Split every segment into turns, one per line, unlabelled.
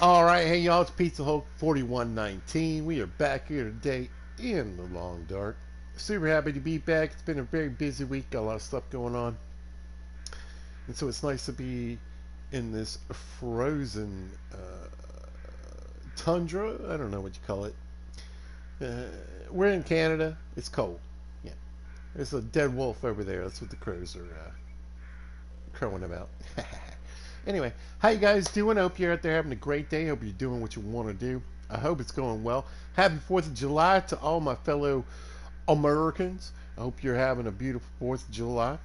All right, hey y'all, it's Pizza Hulk 4119. We are back here today in the long dark. Super happy to be back. It's been a very busy week, got a lot of stuff going on, and so it's nice to be in this frozen tundra. I don't know what you call it. Uh, we're in Canada. It's cold. Yeah, there's a dead wolf over there. That's what the crows are crowing about. Anyway, how you guys doing? I hope you're out there having a great day. Hope you're doing what you want to do. I hope it's going well. Happy 4th of July to all my fellow Americans. I hope you're having a beautiful 4th of July.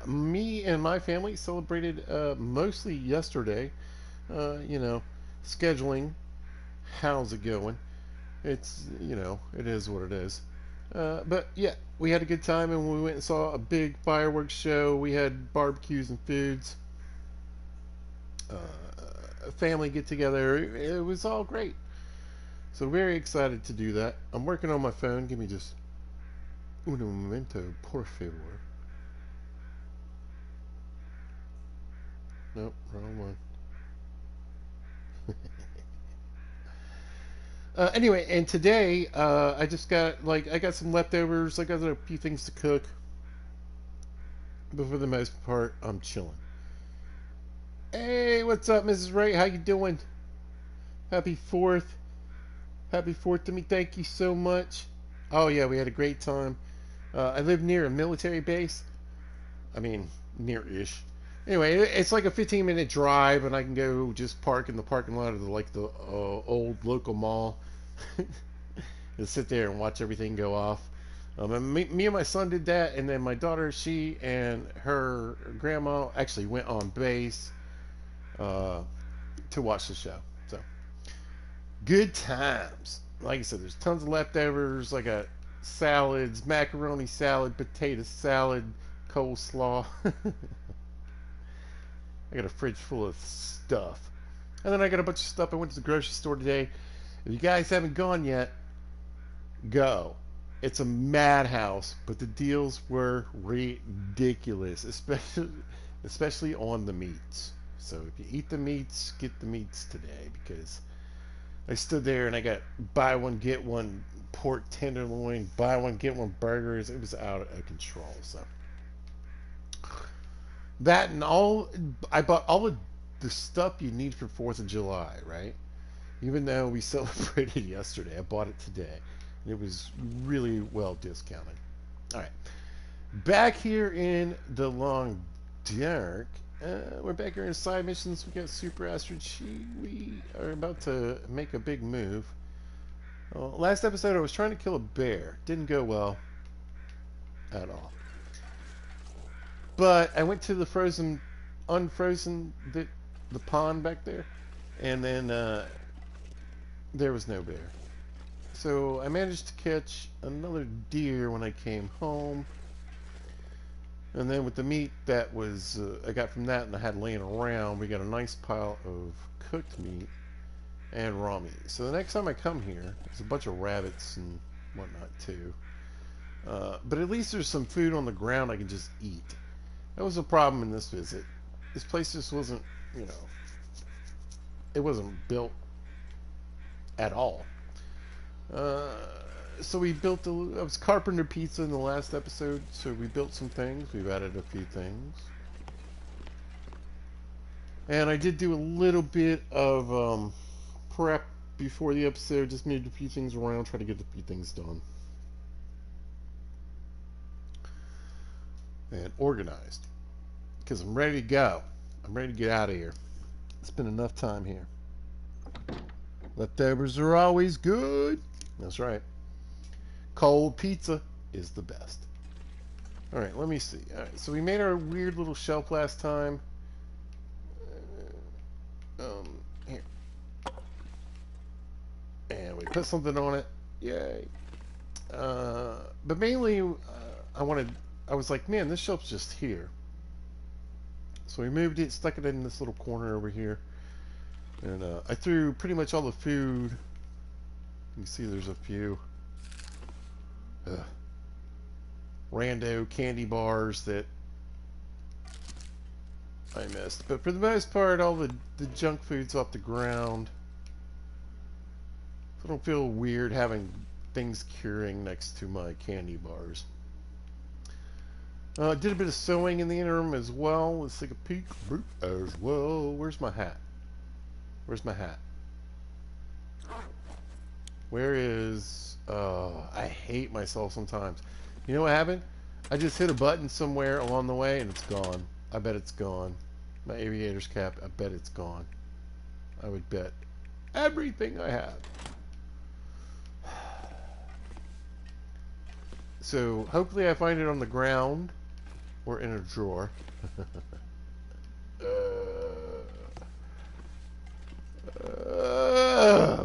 Me and my family celebrated mostly yesterday. You know, scheduling. How's it going? It is what it is. But yeah, we had a good time and we went and saw a big fireworks show. We had barbecues and foods. Family get together. It was all great. So very excited to do that. I'm working on my phone. Give me just un momento, por favor. Nope, wrong one. Anyway, and today I just got I got some leftovers. I got a few things to cook, but for the most part, I'm chilling. Hey, what's up, Mrs. Ray? How you doing? Happy 4th. Happy 4th to me. Thank you so much. Oh yeah, we had a great time. I live near a military base. I mean, near-ish. Anyway, it's like a 15-minute drive, and I can go just park in the parking lot of the old local mall, and sit there and watch everything go off. And me and my son did that, and then my daughter, she and her grandma actually went on base uh, to watch the show. So good times. Like I said, there's tons of leftovers. I got salads, macaroni salad, potato salad, coleslaw. I got a fridge full of stuff. And then I got a bunch of stuff. I went to the grocery store today. If you guys haven't gone yet, go. It's a madhouse, but the deals were ridiculous, especially on the meats. So if you eat the meats, get the meats today, because I stood there and I got buy one get one pork tenderloin, buy one get one burgers. It was out of control. So that and all, I bought all of the stuff you need for 4th of July, right? Even though we celebrated yesterday, I bought it today. And it was really well discounted. All right. Back here in the long dark, we're back here in side missions. We got Super Astrid. We are about to make a big move. Last episode, I was trying to kill a bear. Didn't go well at all. But I went to the unfrozen the pond back there, and then there was no bear. So I managed to catch another deer when I came home, and then with the meat that was I got from that and I had laying around, we got a nice pile of cooked meat and raw meat. So the next time I come here, there's a bunch of rabbits and whatnot too. But at least there's some food on the ground I can just eat. That was a problem in this visit. This place just wasn't, it wasn't built at all. So we built I was Carpenter Pizza in the last episode, so we built some things. We've added a few things. And I did do a little bit of prep before the episode, just moved a few things around, try to get a few things done. And organized. Because I'm ready to go. I'm ready to get out of here. It's been enough time here. Leftovers are always good. That's right. Cold pizza is the best. Alright, let me see. Alright, so we made our weird little shelf last time. Here. And we put something on it. Yay. But mainly, I was like, man, this shelf's just here. So we moved it, stuck it in this little corner over here. And I threw pretty much all the food. You can see there's a few rando candy bars that I missed. But for the most part, all the junk food's off the ground. So I don't feel weird having things curing next to my candy bars. Did a bit of sewing in the interim as well. Let's take a peek as well. Where's my hat? Where's my hat? Where is... I hate myself sometimes. You know what happened? I just hit a button somewhere along the way and it's gone. I bet it's gone. My aviator's cap, I bet it's gone. I would bet everything I have. So hopefully I find it on the ground or in a drawer.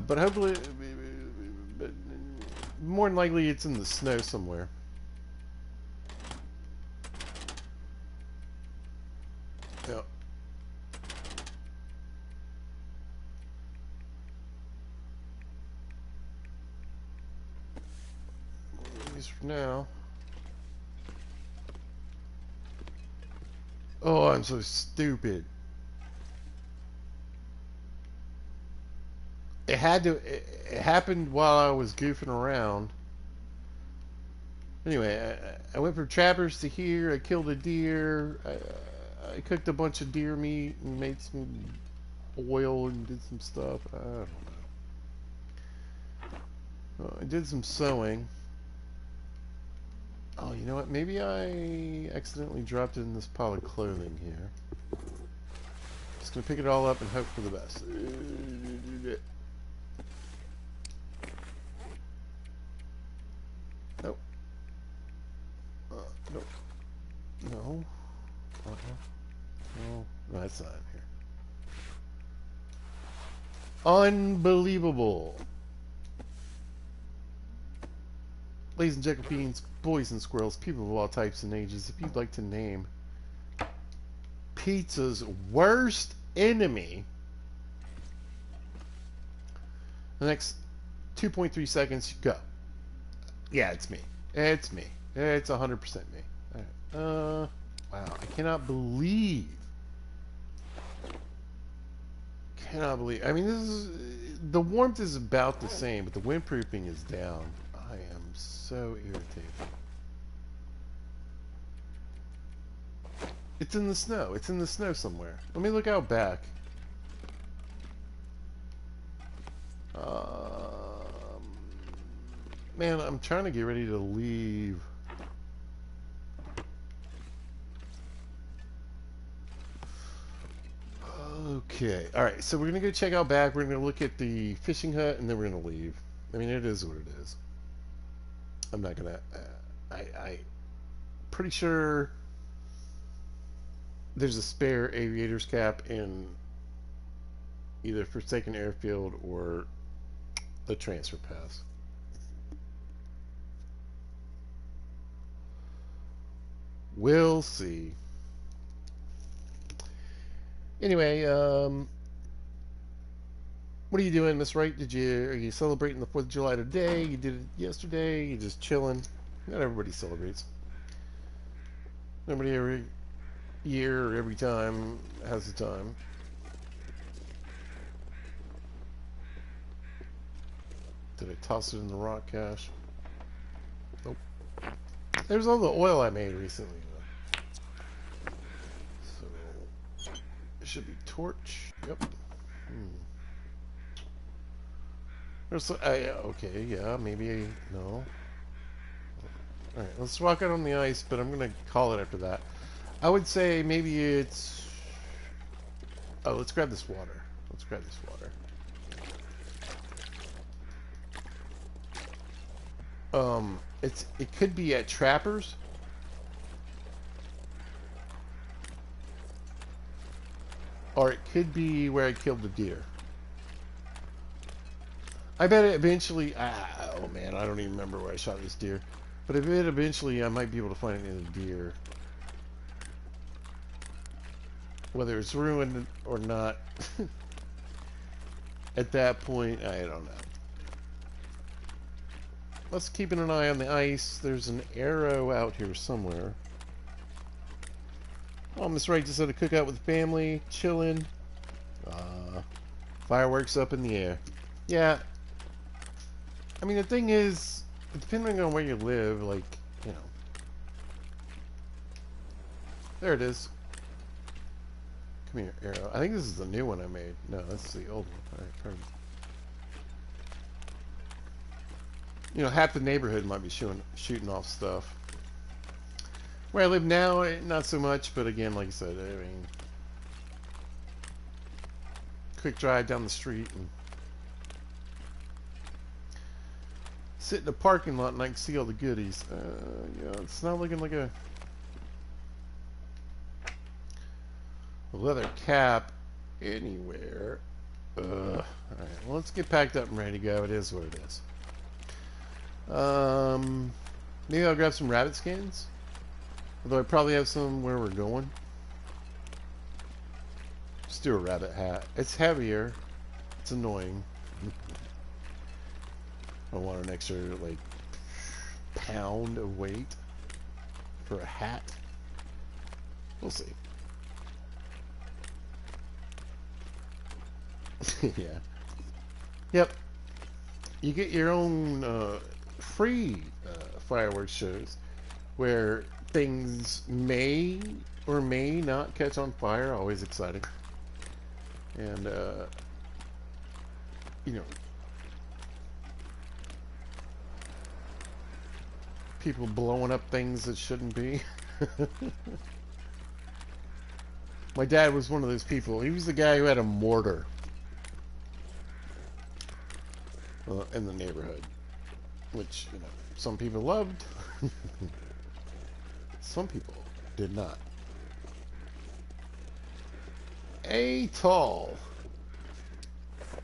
But hopefully, but more than likely it's in the snow somewhere. Yep. At least for now. Oh, I'm so stupid. It happened while I was goofing around. Anyway, I went from trappers to here. I killed a deer. I cooked a bunch of deer meat and made some oil and did some stuff. I don't know. I did some sewing. Oh, you know what? Maybe I accidentally dropped it in this pile of clothing here. Just gonna pick it all up and hope for the best. Nope. Nope. No. No, that's not in here. Unbelievable. Ladies and gentlemen, boys and squirrels, people of all types and ages, if you'd like to name pizza's worst enemy, the next 2.3 seconds, go. Yeah, it's me. It's me. It's 100% me. All right. Wow, I cannot believe. I mean, this is the warmth is about the same, but the windproofing is down. I am so irritated. It's in the snow. It's in the snow somewhere. Let me look out back. Man, I'm trying to get ready to leave. Okay. Alright, so we're going to go check out back. We're going to look at the fishing hut, and then we're going to leave. I mean, it is what it is. I'm not going to... I pretty sure there's a spare aviator's cap in either Forsaken Airfield or the transfer pass. We'll see. Anyway, what are you doing, Miss Wright? Are you celebrating the 4th of July today? You did it yesterday? You just chilling? Not everybody celebrates. Nobody every year or every time has the time. Did I toss it in the rock cache? Nope. There's all the oil I made recently. So it should be torch. Yep. There's okay, yeah, maybe no. Alright, let's walk out on the ice, but I'm gonna call it after that. I would say maybe it's... Oh, let's grab this water. Let's grab this water. It could be at Trappers. Or it could be where I killed the deer. I bet it eventually... oh man, I don't even remember where I shot this deer. But if it eventually, I might be able to find it in the deer. Whether it's ruined or not. At that point, I don't know. Let's keep an eye on the ice. There's an arrow out here somewhere. On this right, just had a cookout with the family, chilling. Uh, Fireworks up in the air. Yeah, I mean, the thing is, depending on where you live, like, you know. There it is. Come here, arrow. I think this is the new one I made. No, that's the old one. Alright, perfect. You know, half the neighborhood might be shooting off stuff. Where I live now, not so much, but again, like I said, I mean, quick drive down the street and sit in the parking lot and I can see all the goodies. Yeah, it's not looking like a leather cap anywhere. Alright, well, let's get packed up and ready to go. It is what it is. Maybe I'll grab some rabbit skins. Although I probably have some where we're going. Just do a rabbit hat. It's heavier. It's annoying. I want an extra, like, pound of weight for a hat. We'll see. Yeah. Yep. You get your own free fireworks shows where things may or may not catch on fire. Always exciting. And, you know, people blowing up things that shouldn't be. My dad was one of those people. He was the guy who had a mortar in the neighborhood, which, you know, some people loved. Some people did not. A tall.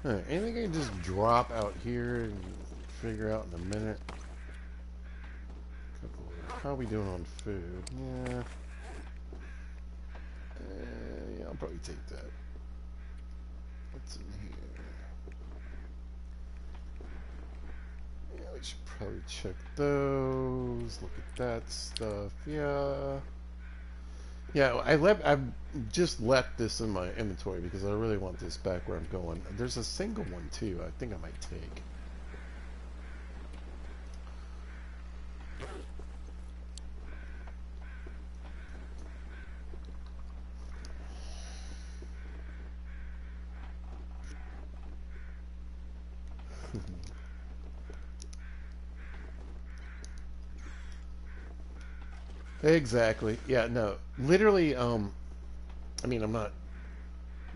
Alright, anything I can just drop out here and figure out in a minute? How are we doing on food? Yeah. Yeah, I'll probably take that. What's in here? Yeah, we should probably check those. Look at that stuff. Yeah. Yeah, I've just left this in my inventory because I really want this back where I'm going. There's a single one too I think I might take. Exactly. Yeah, no. Literally, I mean, I'm not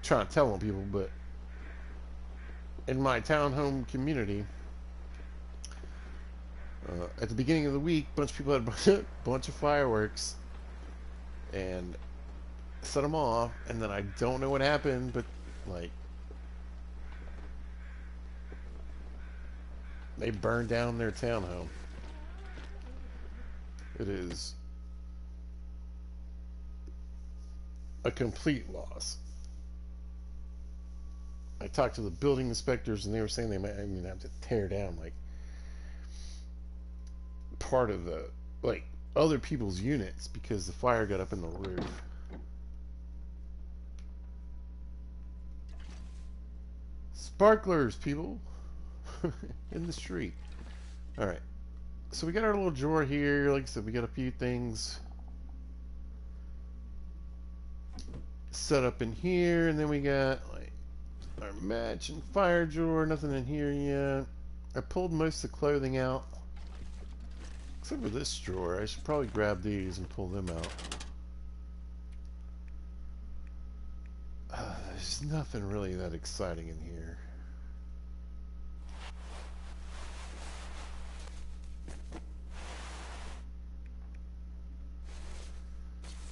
trying to tell on people, but in my townhome community, at the beginning of the week, a bunch of people had a bunch of fireworks and set them off, and then I don't know what happened, but, like, they burned down their townhome. It is a complete loss. I talked to the building inspectors and they were saying they might even have to tear down like part of the like other people's units because the fire got up in the roof. Sparklers, people. In the street. Alright. So we got our little drawer here. Like I said, we got a few things set up in here, and then we got like our match and fire drawer. Nothing in here yet. I pulled most of the clothing out except for this drawer. I should probably grab these and pull them out. There's nothing really that exciting in here.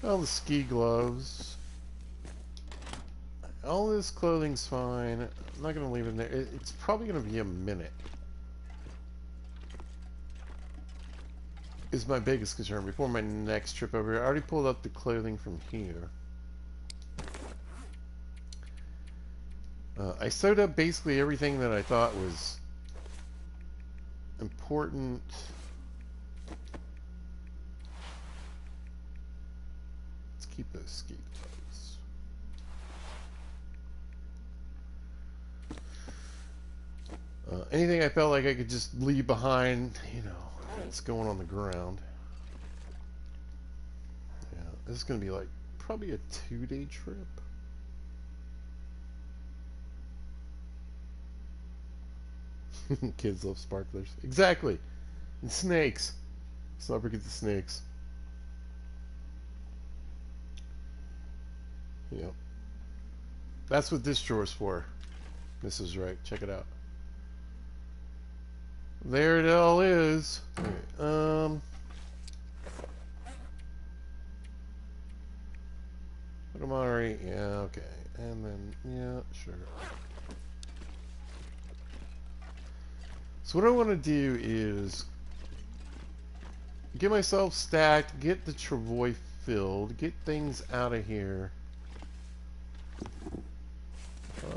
All the ski gloves. All this clothing's fine. I'm not going to leave it in there. It's probably going to be a minute. Is my biggest concern before my next trip over here. I already pulled up the clothing from here. I sewed up basically everything that I thought was important. Let's keep the escape pods. Anything I felt like I could just leave behind, you know, it's going on the ground. Yeah, this is going to be like probably a 2-day trip. Kids love sparklers. Exactly. And snakes. Let's not forget the snakes. Yep. That's what this drawer's for. This is right. Check it out. There it all is. Okay, put them on right. Yeah, okay. And then, yeah, sure. So what I want to do is get myself stacked, get the travois filled, get things out of here.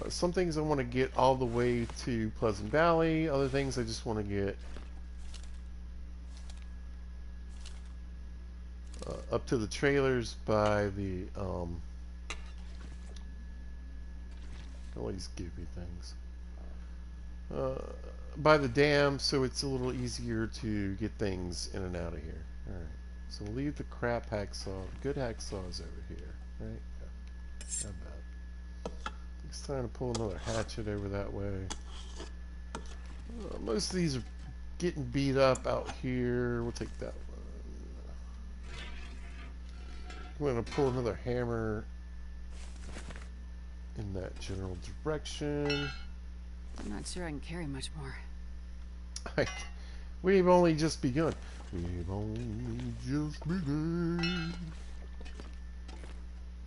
Some things I want to get all the way to Pleasant Valley. Other things I just want to get up to the trailers by the always give me things by the dam, so it's a little easier to get things in and out of here. All right, so we'll leave the crap hacksaw. Good hacksaws over here, right? Yeah, not bad. It's time to pull another hatchet over that way. Most of these are getting beat up out here. We'll take that one. I'm going to pull another hammer in that general direction.
I'm not sure I can carry much more.
We've only just begun. We've only just begun.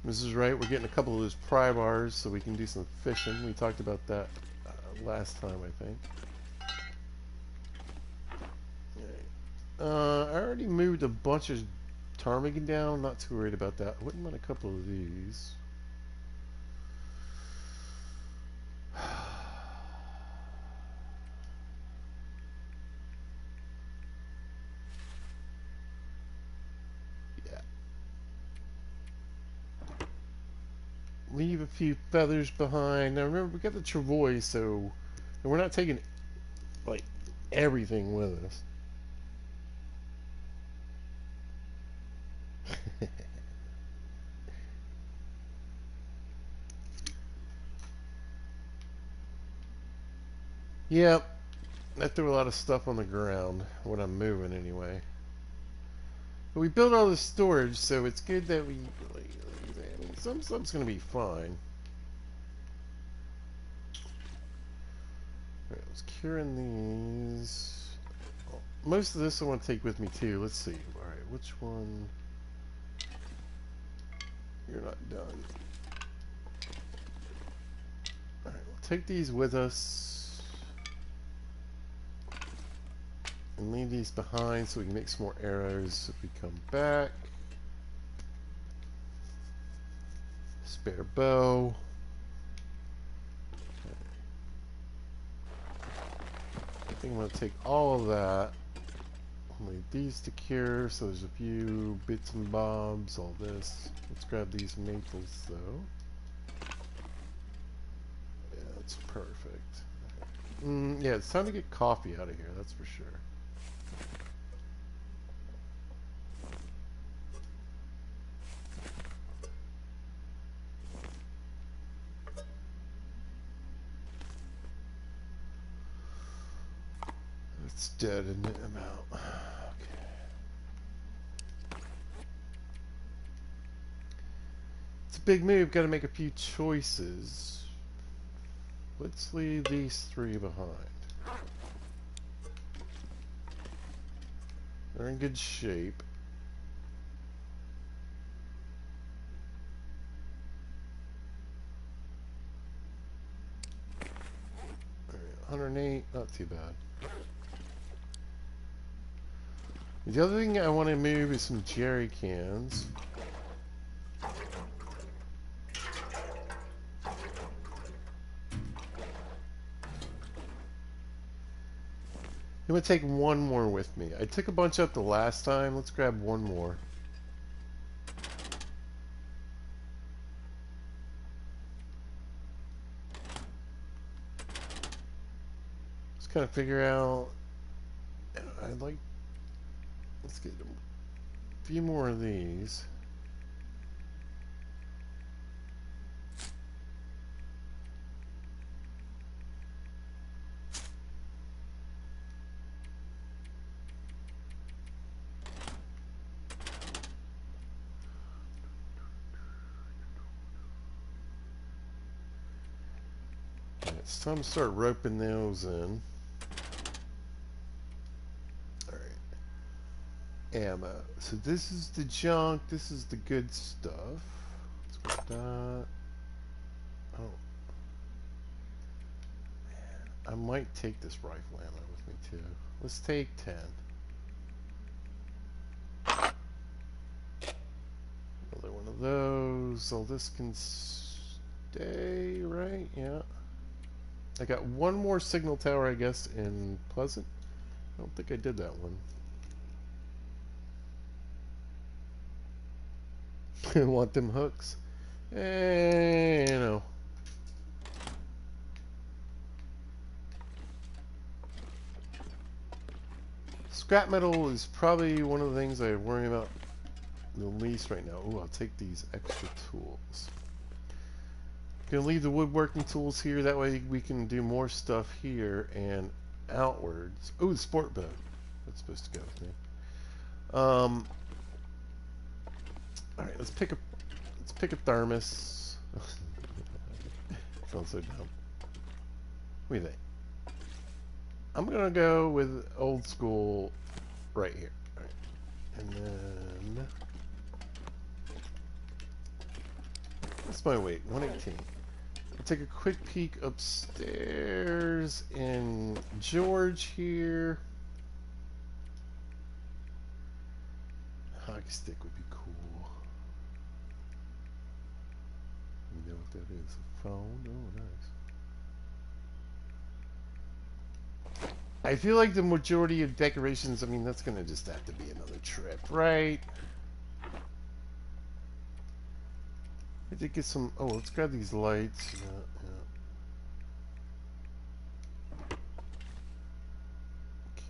This is right. We're getting a couple of those pry bars so we can do some fishing. We talked about that last time, I think. I already moved a bunch of ptarmigan down. Not too worried about that. I wouldn't mind a couple of these. Leave a few feathers behind. Now remember, we got the travois, so we're not taking like everything with us. Yep, I threw a lot of stuff on the ground when I'm moving anyway. But we built all this storage, so it's good that we. I mean, some stuff's gonna be fine. Alright, let's curing these. Oh, most of this I want to take with me too. Let's see. Alright, which one? You're not done. Alright, we'll take these with us. And leave these behind so we can make some more arrows if we come back. Spare bow. I think I'm going to take all of that. Leave these to cure, so there's a few bits and bobs, all this. Let's grab these maples though. Yeah, that's perfect. Yeah, it's time to get coffee out of here, that's for sure. It's dead, isn't it? I'm out. Okay. It's a big move. Got to make a few choices. Let's leave these three behind. They're in good shape. All right, 108, not too bad. The other thing I want to move is some jerry cans. I'm going to take one more with me. I took a bunch up the last time. Let's grab one more. trying to figure out. I'd like. Let's get a few more of these. It's time to start roping those in. Alright. Ammo. So this is the junk. This is the good stuff. Let's go with that. Oh. Man. I might take this rifle ammo with me too. Let's take 10. Another one of those. So this can stay, right? Yeah. I got one more signal tower, I guess, in Pleasant. I don't think I did that one. Want them hooks? You know. Scrap metal is probably one of the things I worry about the least right now. Ooh, I'll take these extra tools. Gonna leave the woodworking tools here, that way we can do more stuff here and outwards. Oh, the sport bow. That's supposed to go with me. Alright, let's pick a thermos. Feels so dumb. What do you think? I'm gonna go with old school right here. Alright. And then what's my weight? 118. I'll take a quick peek upstairs in George here. Hockey stick would be cool. You know what that is? A phone? Oh, nice. I feel like the majority of decorations, I mean, that's gonna just have to be another trip, right? I did get some. Oh, let's grab these lights. Yeah, yeah. Okay.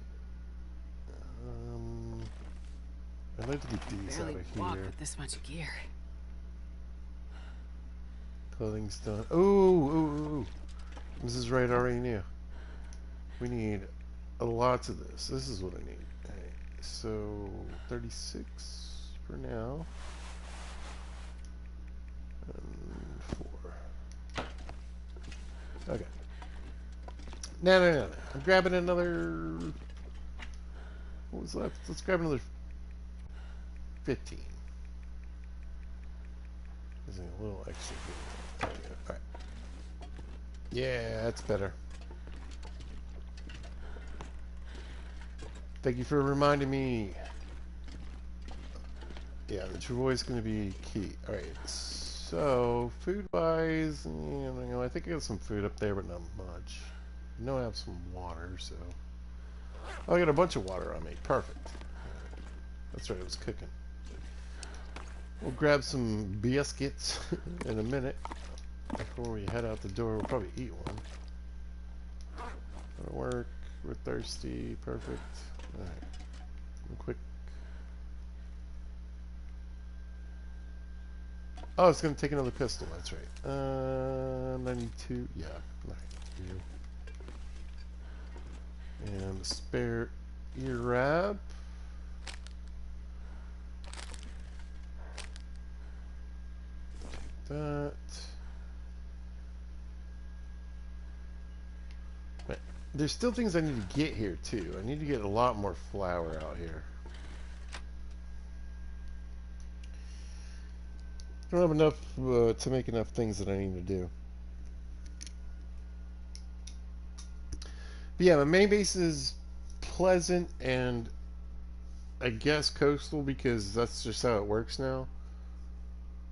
I'd like to get these out of
walk
here.
with this much gear.
Clothing's done. Ooh, ooh, ooh. This is right. I already knew. We need a lot of this. This is what I need. Alright, so 36 for now. And 4. Okay. No. I'm grabbing another. What was left? Let's grab another 15. There's a little extra here. Alright. Yeah, that's better. Thank you for reminding me. Yeah, the Travoy is going to be key. Alright, so food-wise, I think I got some food up there, but not much. I know I have some water, so... Oh, I got a bunch of water on me. Perfect. That's right, I was cooking. We'll grab some biscuits in a minute. Before we head out the door, we'll probably eat one. That'll work. We're thirsty. Perfect. Alright. Quick. Oh, it's going to take another pistol. That's right. 92. Yeah. Alright. And a spare ear wrap. Take that. Right. There's still things I need to get here, too. I need to get a lot more flour out here. I don't have enough to make enough things that I need to do. But yeah, my main base is Pleasant and I guess Coastal because that's just how it works now.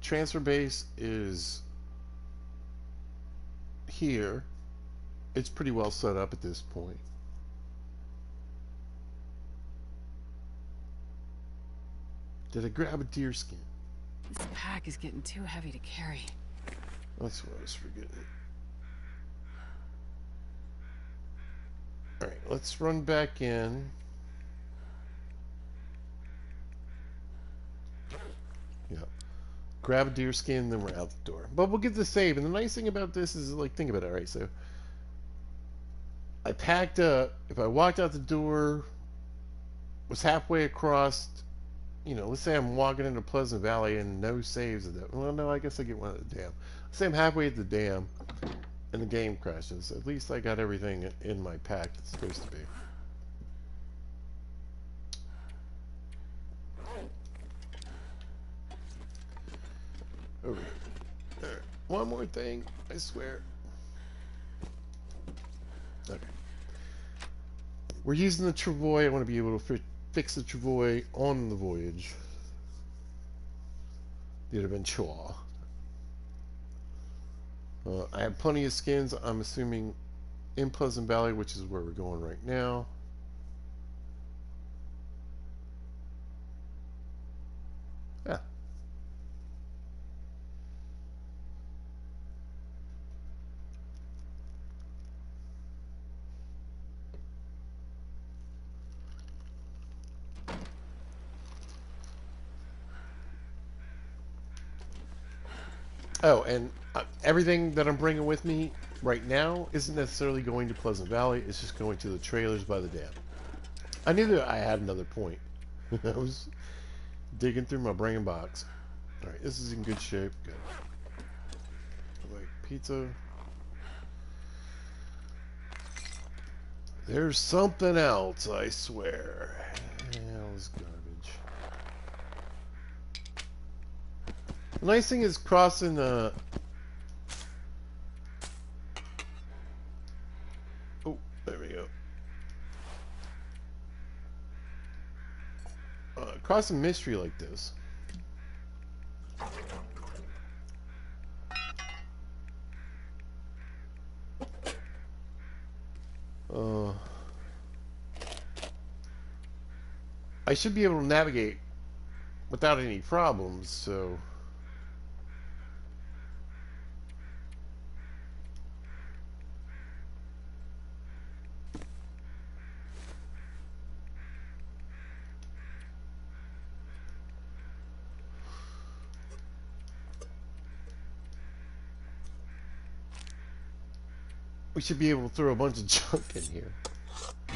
Transfer base is here. It's pretty well set up at this point. Did I grab a deer skin?
This pack is getting too heavy to carry.
That's what I was forgetting. Alright, let's run back in. Yeah. Grab a deer skin, then we're out the door. But we'll get the save. And the nice thing about this is, like, think about it. Alright, so I packed up. If I walked out the door, was halfway across, let's say I'm walking into Pleasant Valley and no saves at that. Well, no, I guess I get one at the dam. Let's say I'm halfway at the dam and the game crashes. At least I got everything in my pack that's supposed to be. Over here. Right. One more thing, I swear. Okay. We're using the travois. I want to be able to fix the travois on the voyage. The adventure. I have plenty of skins. I'm assuming in Pleasant Valley, which is where we're going right now. Yeah. Oh, and everything that I'm bringing with me right now isn't necessarily going to Pleasant Valley. It's just going to the trailers by the dam. I knew that I had another point. I was digging through my brain box. Alright, this is in good shape. Good. Like pizza. There's something else, I swear. Hell is garbage. The nice thing is crossing the... Oh, there we go. Crossing mystery like this. I should be able to navigate without any problems, so... We should be able to throw a bunch of junk in here.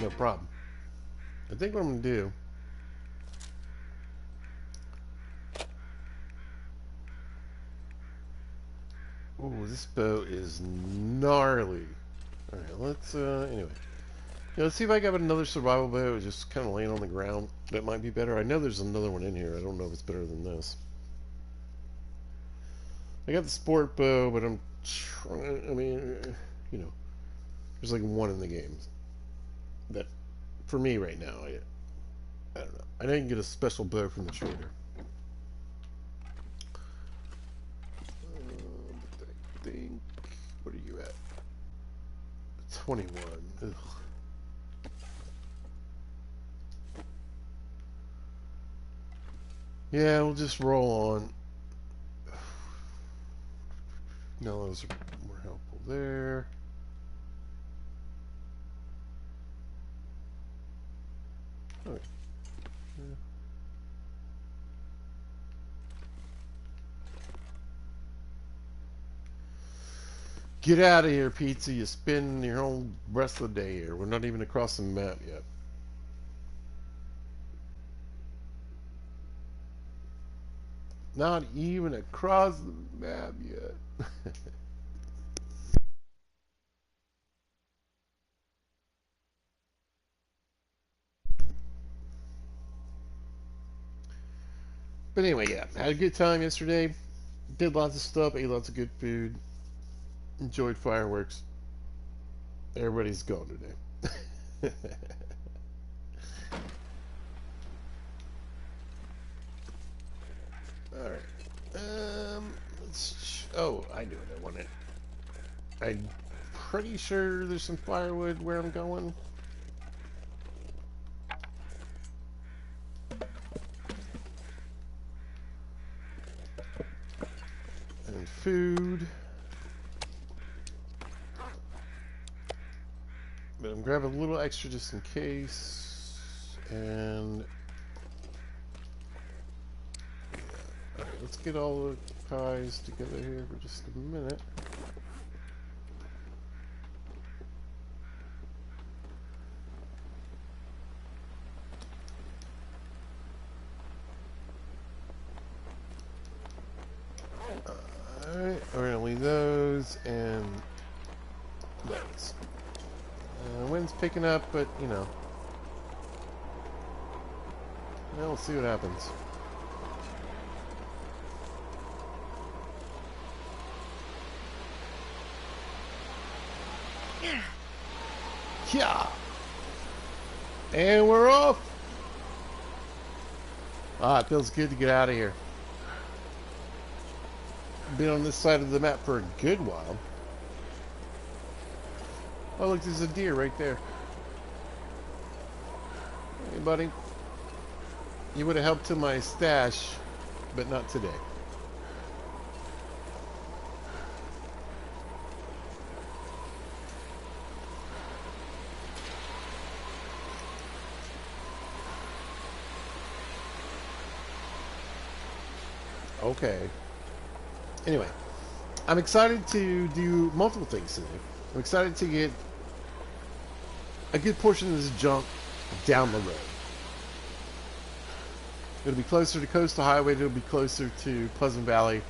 No problem. I think what I'm going to do... Ooh, this boat is gnarly. Alright, let's, anyway. Yeah, let's see if I got another survival boat just kind of laying on the ground. That might be better. I know there's another one in here. I don't know if it's better than this. I got the sport bow, but I'm trying, there's like one in the game that, for me right now, I don't know. I didn't get a special bow from the trader. I think, what are you at? 21. Ugh. Yeah, we'll just roll on. No, those are more helpful there. Okay. Yeah. Get out of here, pizza. You spend your whole rest of the day here. We're not even across the map yet. Not even across the map yet. But anyway, yeah. Had a good time yesterday. Did lots of stuff. Ate lots of good food. Enjoyed fireworks. Everybody's gone today. Alright. Oh, I knew what I wanted. I'm pretty sure there's some firewood where I'm going. And food. But but I'm grabbing a little extra just in case. And yeah. Okay, let's get all the pies together here for just a minute. Alright, we're gonna leave those and those. Wind's picking up, but you know. Well, we'll see what happens. Yeah. And we're off. Ah, it feels good to get out of here. Been on this side of the map for a good while. Oh, look, there's a deer right there. Hey, buddy. You would have helped to my stash, but not today. Okay. Anyway, I'm excited to do multiple things today. I'm excited to get a good portion of this junk down the road. It'll be closer to Coastal Highway. It'll be closer to Pleasant Valley.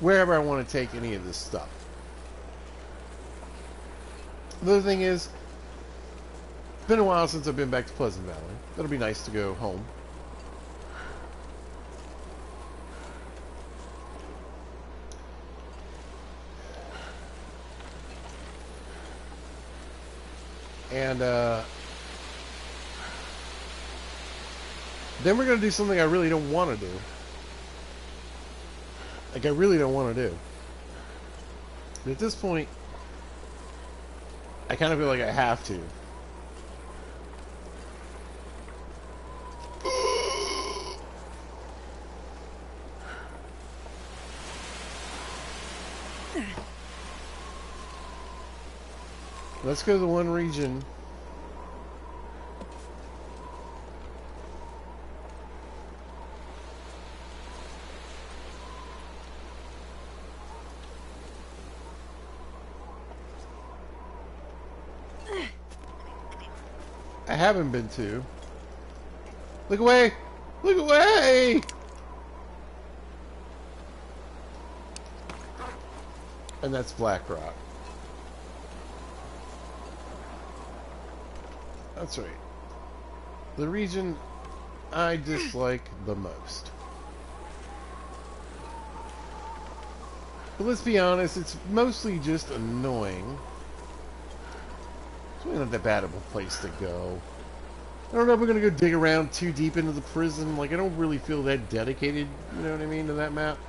Wherever I want to take any of this stuff. The other thing is, it's been a while since I've been back to Pleasant Valley. It'll be nice to go home. And then we're going to do something I really don't want to do. Like, I really don't want to do. But at this point, I kind of feel like I have to. Let's go to the one region. I haven't been to. Look away! Look away! And that's Black Rock. That's right. The region I dislike the most. But let's be honest, it's mostly just annoying. It's really not that bad of a place to go. I don't know if we're going to go dig around too deep into the prison. Like, I don't really feel that dedicated, you know what I mean, to that map.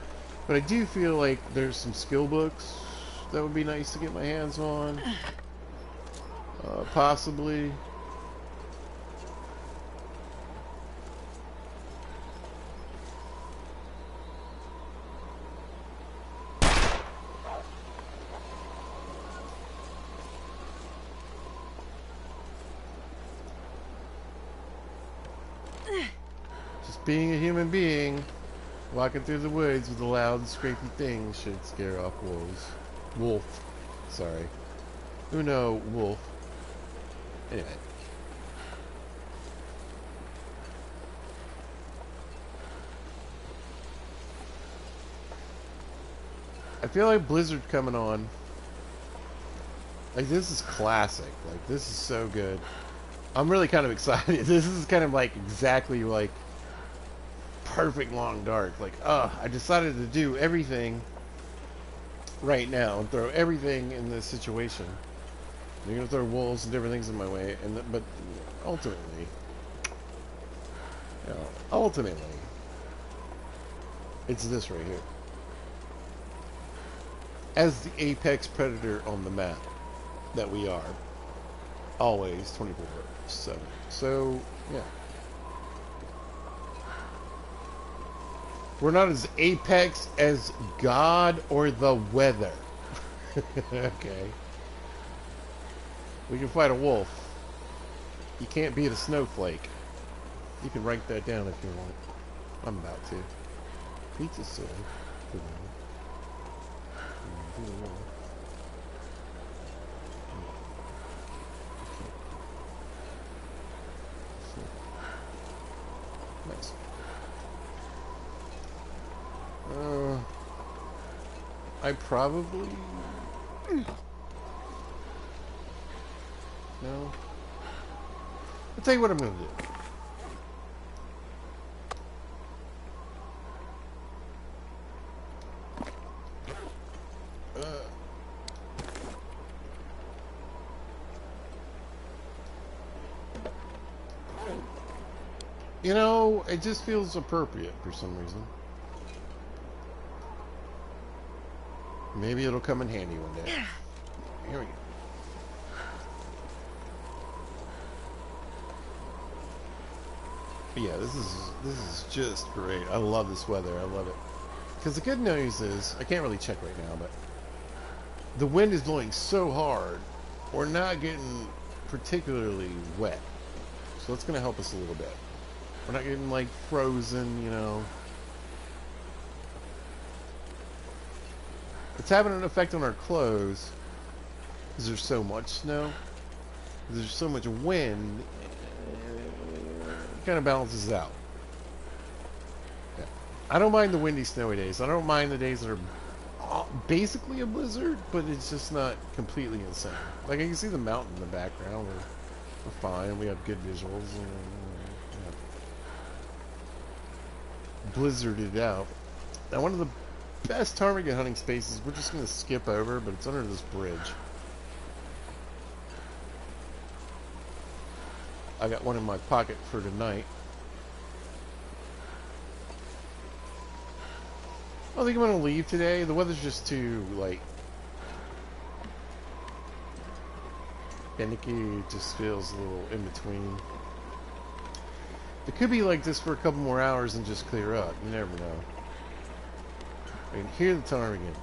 But I do feel like there's some skill books that would be nice to get my hands on. Possibly. Being a human being, walking through the woods with a loud, scrapey thing should scare off wolves. Wolf. Sorry. Uno, wolf. Anyway. I feel like Blizzard coming on. Like, this is classic. Like, this is so good. I'm really kind of excited. This is kind of like exactly like perfect Long Dark. Like, I decided to do everything right now and throw everything in this situation. You're gonna throw wolves and different things in my way, but ultimately, it's this right here. As the apex predator on the map that we are, always 24/7. So yeah. We're not as apex as God or the weather. Okay. We can fight a wolf. You can't beat a snowflake. You can write that down if you want. I'm about to. Pizza soy. Nice. I probably... No. I'll tell you what I'm going to do. You know, it just feels appropriate for some reason. Maybe it'll come in handy one day. Here we go. Yeah, this is just great. I love this weather. I love it. Because the good news is, I can't really check right now, but the wind is blowing so hard, we're not getting particularly wet. So that's going to help us a little bit. We're not getting, like, frozen, you know. It's having an effect on our clothes because there's so much snow. There's so much wind. It kind of balances out. Yeah. I don't mind the windy, snowy days. I don't mind the days that are basically a blizzard, but it's just not completely insane. Like, I can see the mountain in the background. We're fine. We have good visuals. Blizzarded out. Now, one of the best ptarmigan hunting spaces we're just going to skip over, but it's under this bridge. I got one in my pocket for tonight. I don't think I'm going to leave today. The weather's just too, like, finicky. It just feels a little in between. It could be like this for a couple more hours and just clear up. You never know. I can hear the ptarmigan.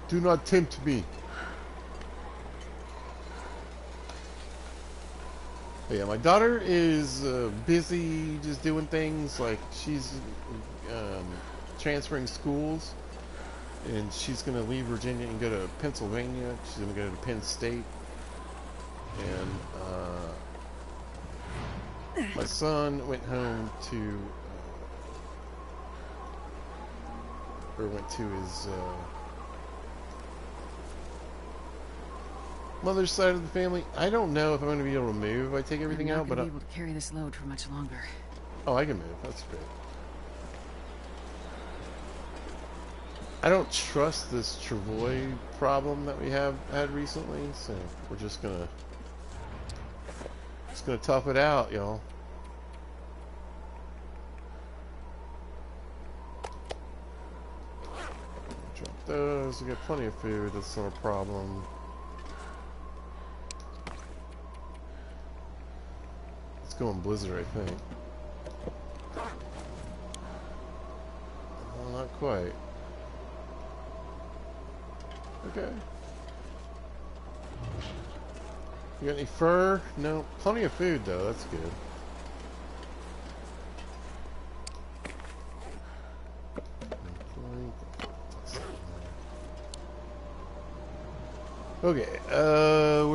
Do not tempt me. But yeah, my daughter is busy just doing things. Like, she's transferring schools. And she's going to leave Virginia and go to Pennsylvania. She's going to go to Penn State. And my son went home to, or went to his mother's side of the family. I don't know if I'm going to be able to move if I take everything out, but
I'm not able to carry this load for much longer.
Oh, I can move. That's great. I don't trust this travois problem that we have had recently, so we're just gonna tough it out, y'all. Drop those. We got plenty of food. That's not a problem. Let's go in Blizzard, I think. Well, not quite. Okay. You got any fur? No. Plenty of food, though. That's good. Okay. No,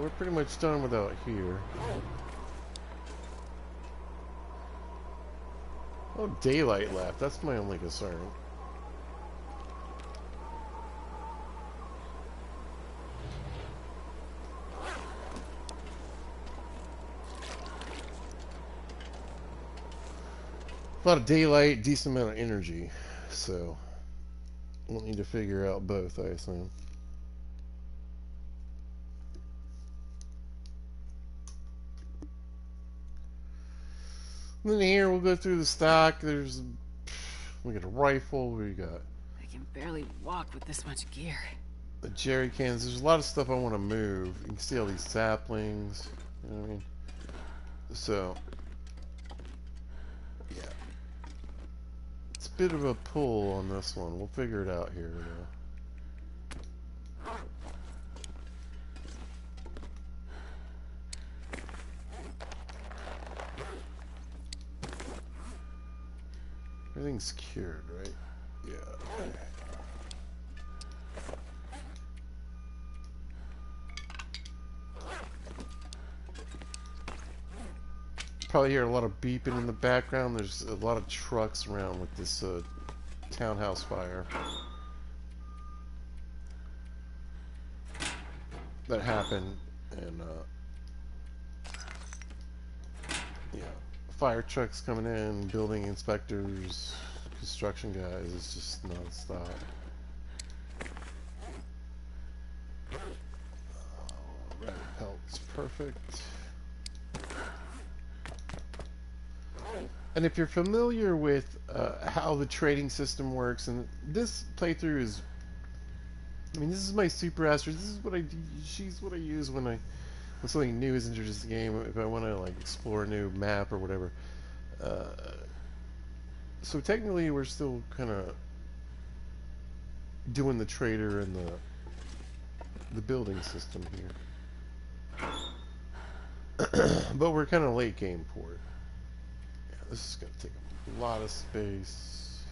we're pretty much done with out here. Oh, daylight left. That's my only concern. A lot of daylight, decent amount of energy. So, we'll need to figure out both, I assume. And then here we'll go through the stock. We got a rifle. We got.
I can barely walk with this much gear.
The jerry cans. There's a lot of stuff I want to move. You can see all these saplings. You know what I mean? So, yeah. bit of a pull on this one. We'll figure it out here, though. Everything's cured, right? Yeah. Okay. Probably hear a lot of beeping in the background. There's a lot of trucks around with this townhouse fire that happened, and yeah, fire trucks coming in, building inspectors, construction guys. It's just non-stop. Red pelts, perfect. And if you're familiar with how the trading system works, and this playthrough is, I mean, this is my Super Astro. This is what I do. She's what I use when something new is introduced to the game. If I want to like explore a new map or whatever. So technically, we're still kind of doing the trader and the building system here, but we're kind of late game for it. This is going to take a lot of space.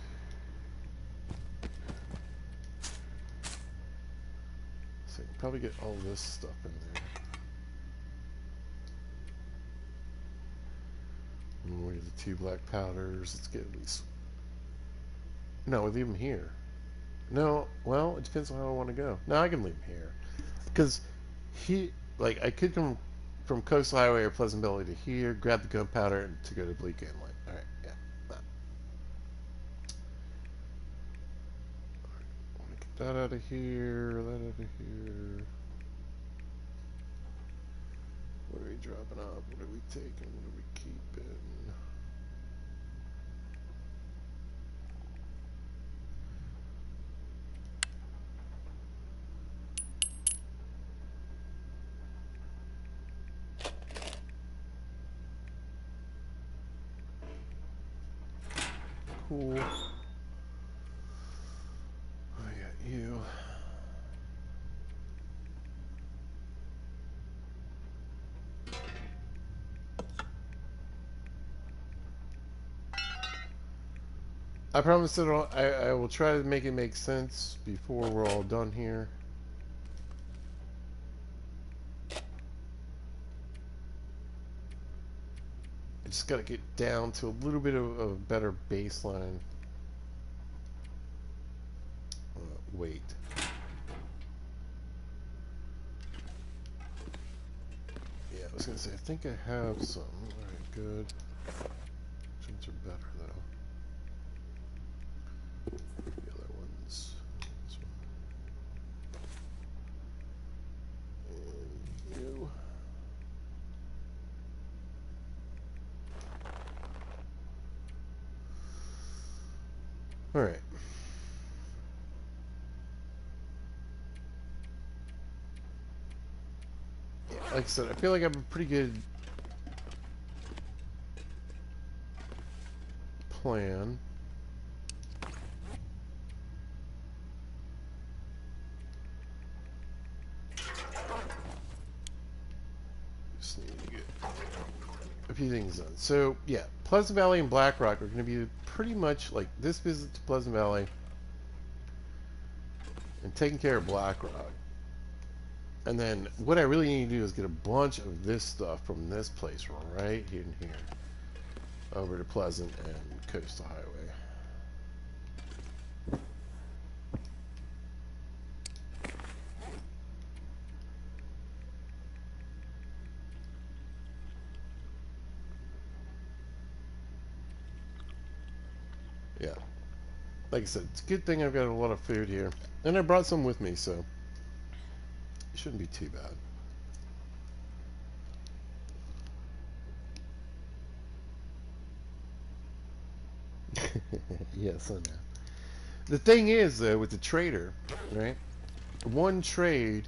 So I can probably get all this stuff in there. And we have the 2 black powders. Let's get at least... No, we'll leave them here. No, well, it depends on how I want to go. No, I can leave them here. Because I could come from Coastal Highway or Pleasant Valley to here, grab the gunpowder, and to go to Bleak Inlet. Alright, yeah. Alright, want to get that out of here, that out of here. What are we dropping off? What are we taking? What are we keeping? Cool. I got you. I promise that I will try to make it make sense before we're all done here. I just got to get down to a little bit of a better baseline weight. Yeah, I was going to say, I think I have some. Alright, good. Things are better, though. The other ones. This one. And you. Alright. Yeah, like I said, I feel like I have a pretty good plan. Just need to get a few things done. So, yeah, Pleasant Valley and Black Rock are going to be pretty much like this visit to Pleasant Valley and taking care of Black Rock. And then what I really need to do is get a bunch of this stuff from this place right here and here over to Pleasant and Coastal Highway. Yeah. Like I said, it's a good thing I've got a lot of food here. And I brought some with me, so it shouldn't be too bad. Yes, I know. The thing is, though, with the trader, right? One trade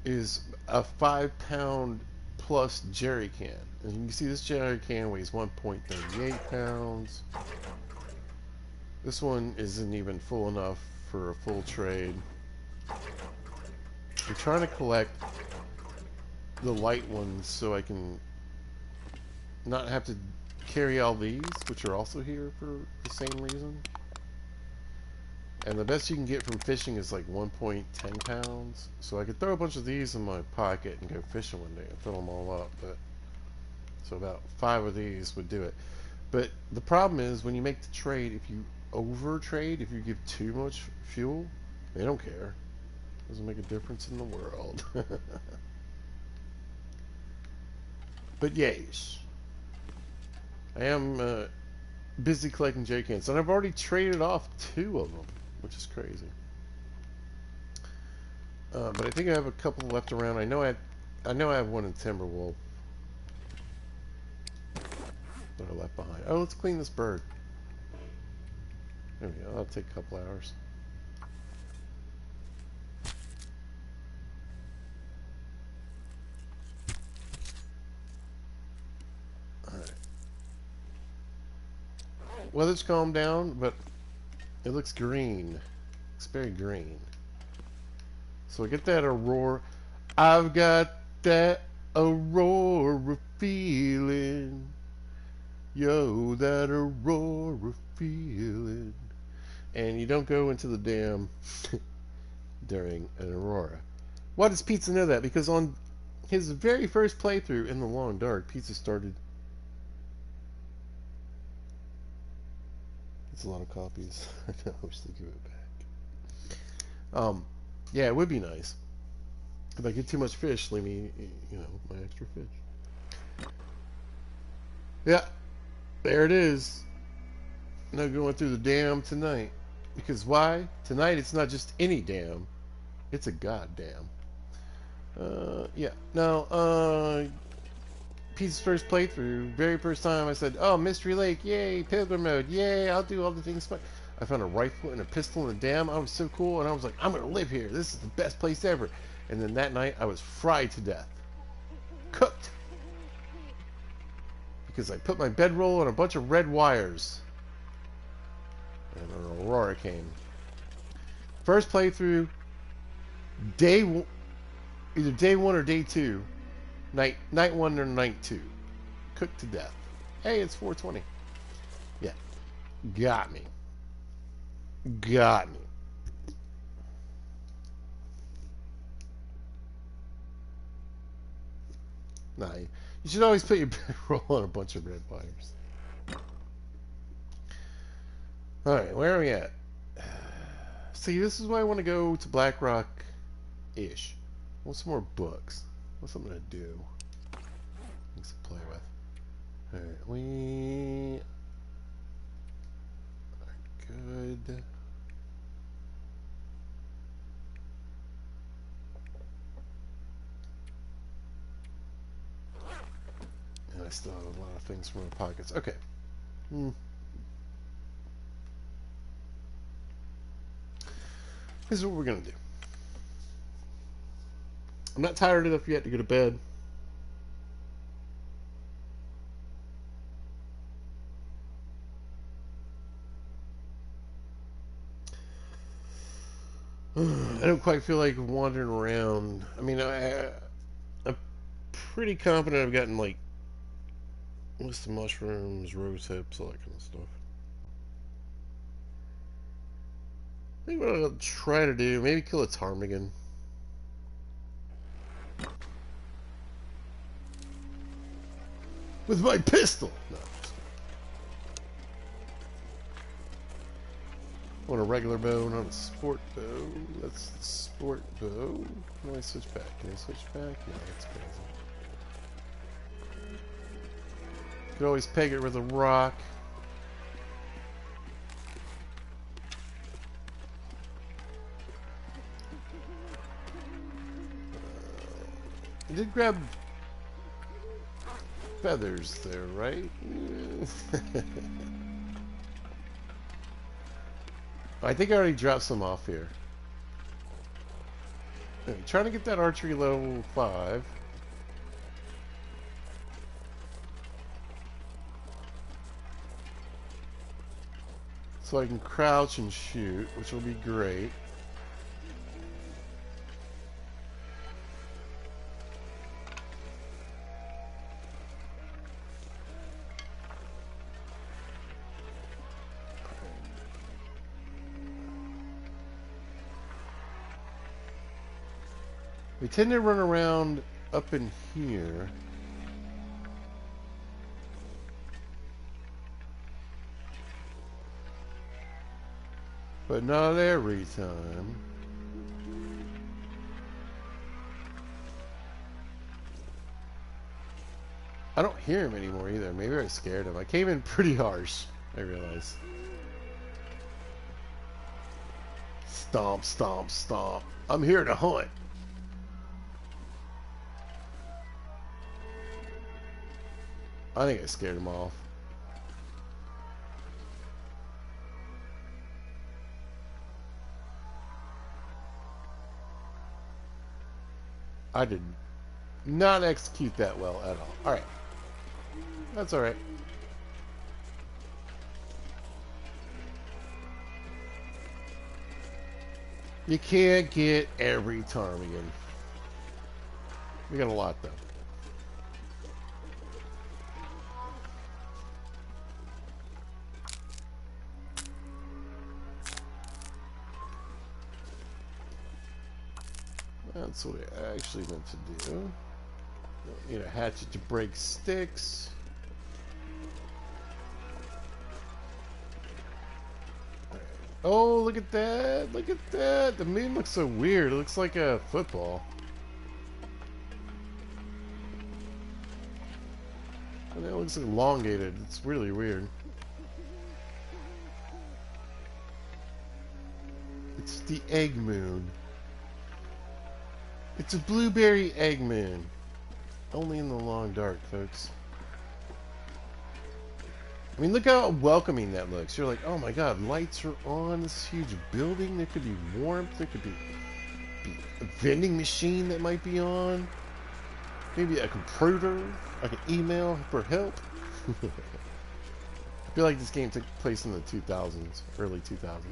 is a 5-pound plus jerry can. And you can see this jerry can weighs 1.38 pounds. This one isn't even full enough for a full trade. I'm trying to collect the light ones so I can not have to carry all these, which are also here for the same reason. And the best you can get from fishing is like 1.10 pounds. So I could throw a bunch of these in my pocket and go fishing one day and fill them all up. But so about 5 of these would do it. But the problem is when you make the trade, if you over trade, if you give too much fuel, they don't care. Doesn't make a difference in the world. But yes, I am busy collecting J cans, and I've already traded off 2 of them, which is crazy. But I think I have a couple left around. I know I have one in Timberwolf that I left behind. Oh, let's clean this bird. There we go. That'll take a couple hours. Alright. Weather's calmed down, but it looks green. It's very green. So I get that aurora. I've got that aurora feeling. Yo, that aurora feeling. And you don't go into the dam during an aurora. Why does Pizza know that? Because on his very first playthrough in the Long Dark, Pizza started. It's a lot of copies. I wish they give it back. Yeah, it would be nice. If I get too much fish, leave me, my extra fish. Yeah, there it is. No going through the dam tonight. Because why? Tonight it's not just any dam. It's a goddamn. Yeah. Now, Pizza's first playthrough, very first time I said, oh, Mystery Lake, yay, Pilgrim Mode, yay, I'll do all the things fun. I found a rifle and a pistol in the dam. I was so cool, and I was like, I'm going to live here. This is the best place ever. And then that night, I was fried to death. Cooked. Because I put my bedroll on a bunch of red wires. And an aurora came. First playthrough, either day 1 or day 2. Night 1 or night 2. Cooked to death. Hey, it's 4:20. Yeah. Got me. Got me. Nah, you should always put your bedroll on a bunch of red wires. Alright, where are we at? See, this is why I want to go to Black Rock-ish. I want some more books. What's something to do? Things to play with. Alright, we are good. And I still have a lot of things from my pockets. Okay. This is what we're going to do. I'm not tired enough yet to go to bed. I don't quite feel like wandering around. I mean, I'm pretty confident I've gotten, like, list of mushrooms, rose hips, all that kind of stuff. I think what I'll try to do, maybe kill a ptarmigan. With my pistol! No. I want a regular bow, not a sport bow. That's the sport bow. Can I switch back? Can I switch back? No, that's crazy. Could always peg it with a rock. I did grab feathers there, right? I think I already dropped some off here. Okay, trying to get that archery level 5. So I can crouch and shoot, which will be great. We tend to run around up in here. But not every time. I don't hear him anymore either. Maybe I scared him. I came in pretty harsh, I realize. Stomp, stomp, stomp. I'm here to hunt. I think I scared him off. I did not execute that well at all. Alright. That's alright. You can't get every ptarmigan. We got a lot though. That's what I actually meant to do. Need a hatchet to break sticks. Oh, look at that! Look at that! The moon looks so weird. It looks like a football. And it looks elongated. It's really weird. It's the egg moon. It's a blueberry egg moon. Only in the long dark, folks. I mean, look how welcoming that looks. You're like, oh my god, lights are on this huge building. There could be warmth. There could be a vending machine that might be on. Maybe a computer. I can email for help. I feel like this game took place in the 2000s, early 2000s.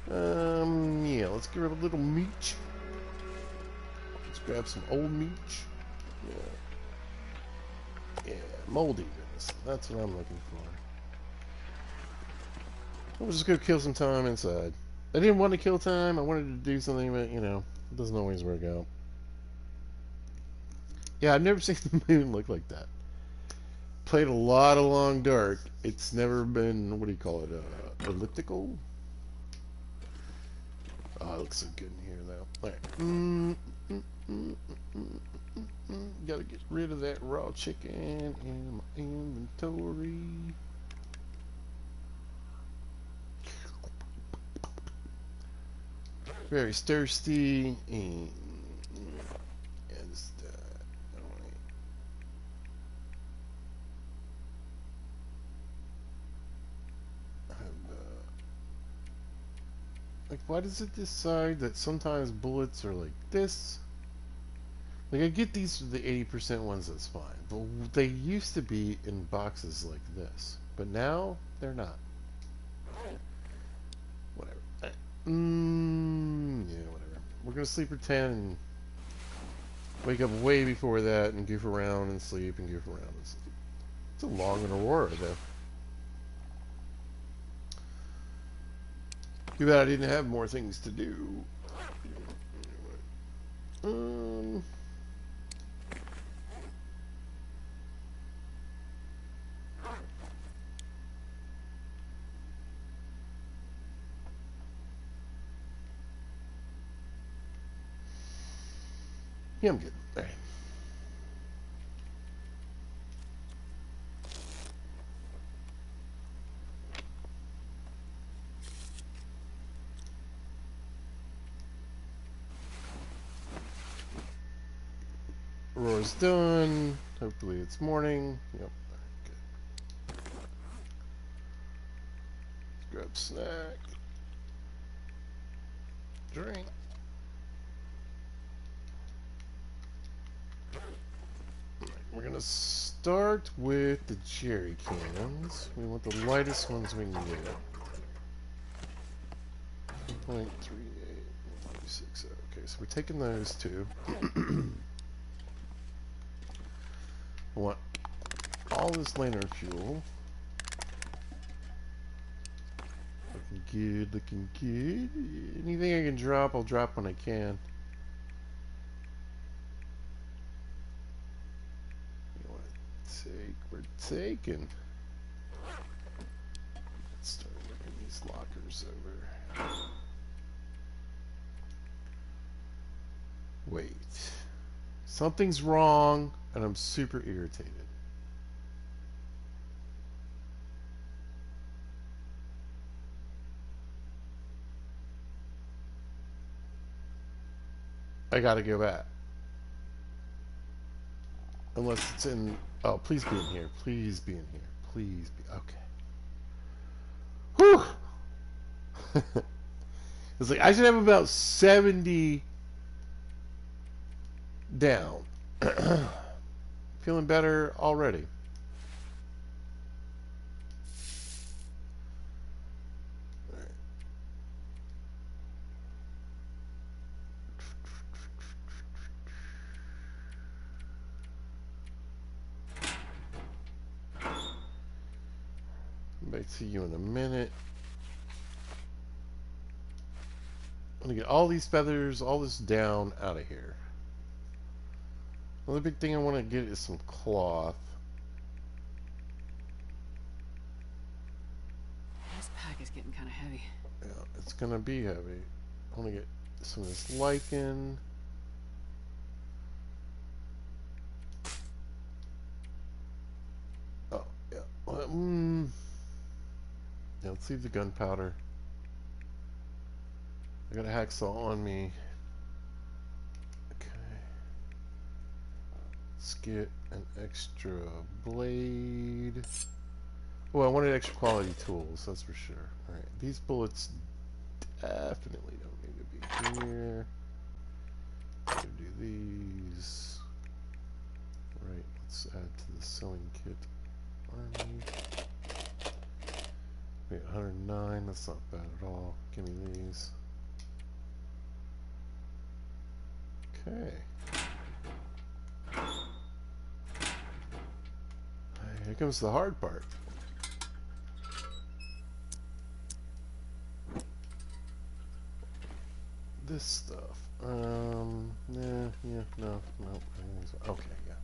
Yeah, let's grab a little meat. Let's grab some old meat. Yeah, moldy goodness. That's what I'm looking for. We'll just go kill some time inside. I didn't want to kill time. I wanted to do something, but you know, it doesn't always work out. Yeah, I've never seen the moon look like that. Played a lot of Long Dark. It's never been, what do you call it, elliptical? Oh, it looks so good in here, though. Alright. Gotta get rid of that raw chicken in my inventory. Very thirsty and just like, why does it decide that sometimes bullets are like this? Like, I get these for the 80% ones, that's fine, but they used to be in boxes like this, but now they're not. Whatever. Yeah, whatever. We're gonna sleep for 10 and wake up way before that and goof around and sleep and goof around and sleep. It's a long Aurora, though. Too bad I didn't have more things to do. Yeah, I'm good. All right. Aurora's done. Hopefully it's morning. Yep. Good. Let's grab a snack. Drink. We're gonna start with the jerry cans. We want the lightest ones we can get. .38 Okay, so we're taking those two. I want all this lantern fuel. Looking good, looking good. Anything I can drop, I'll drop when I can. You want to take? We're taking. Let's start working these lockers over. Wait. Something's wrong, and I'm super irritated. I gotta go back. Unless it's in... Oh, please be in here. Please be in here. Please be... Okay. Whew! It's like, I should have about 70 down. Feeling better already. Back to you in a minute. I'm gonna get all these feathers, all this down out of here. Another big thing I want to get is some cloth.
This pack is getting kind of heavy.
Yeah, it's gonna be heavy. I want to get some of this lichen. Oh, yeah. Yeah, let's leave the gunpowder. I got a hacksaw on me. Okay. Let's get an extra blade. Oh, I wanted extra quality tools, that's for sure. Alright, these bullets definitely don't need to be here. I'm gonna do these. Right, let's add to the sewing kit. Army. Wait, 109, that's not bad at all. Give me these. Okay. Here comes the hard part. This stuff. Yeah, no. Okay, yeah.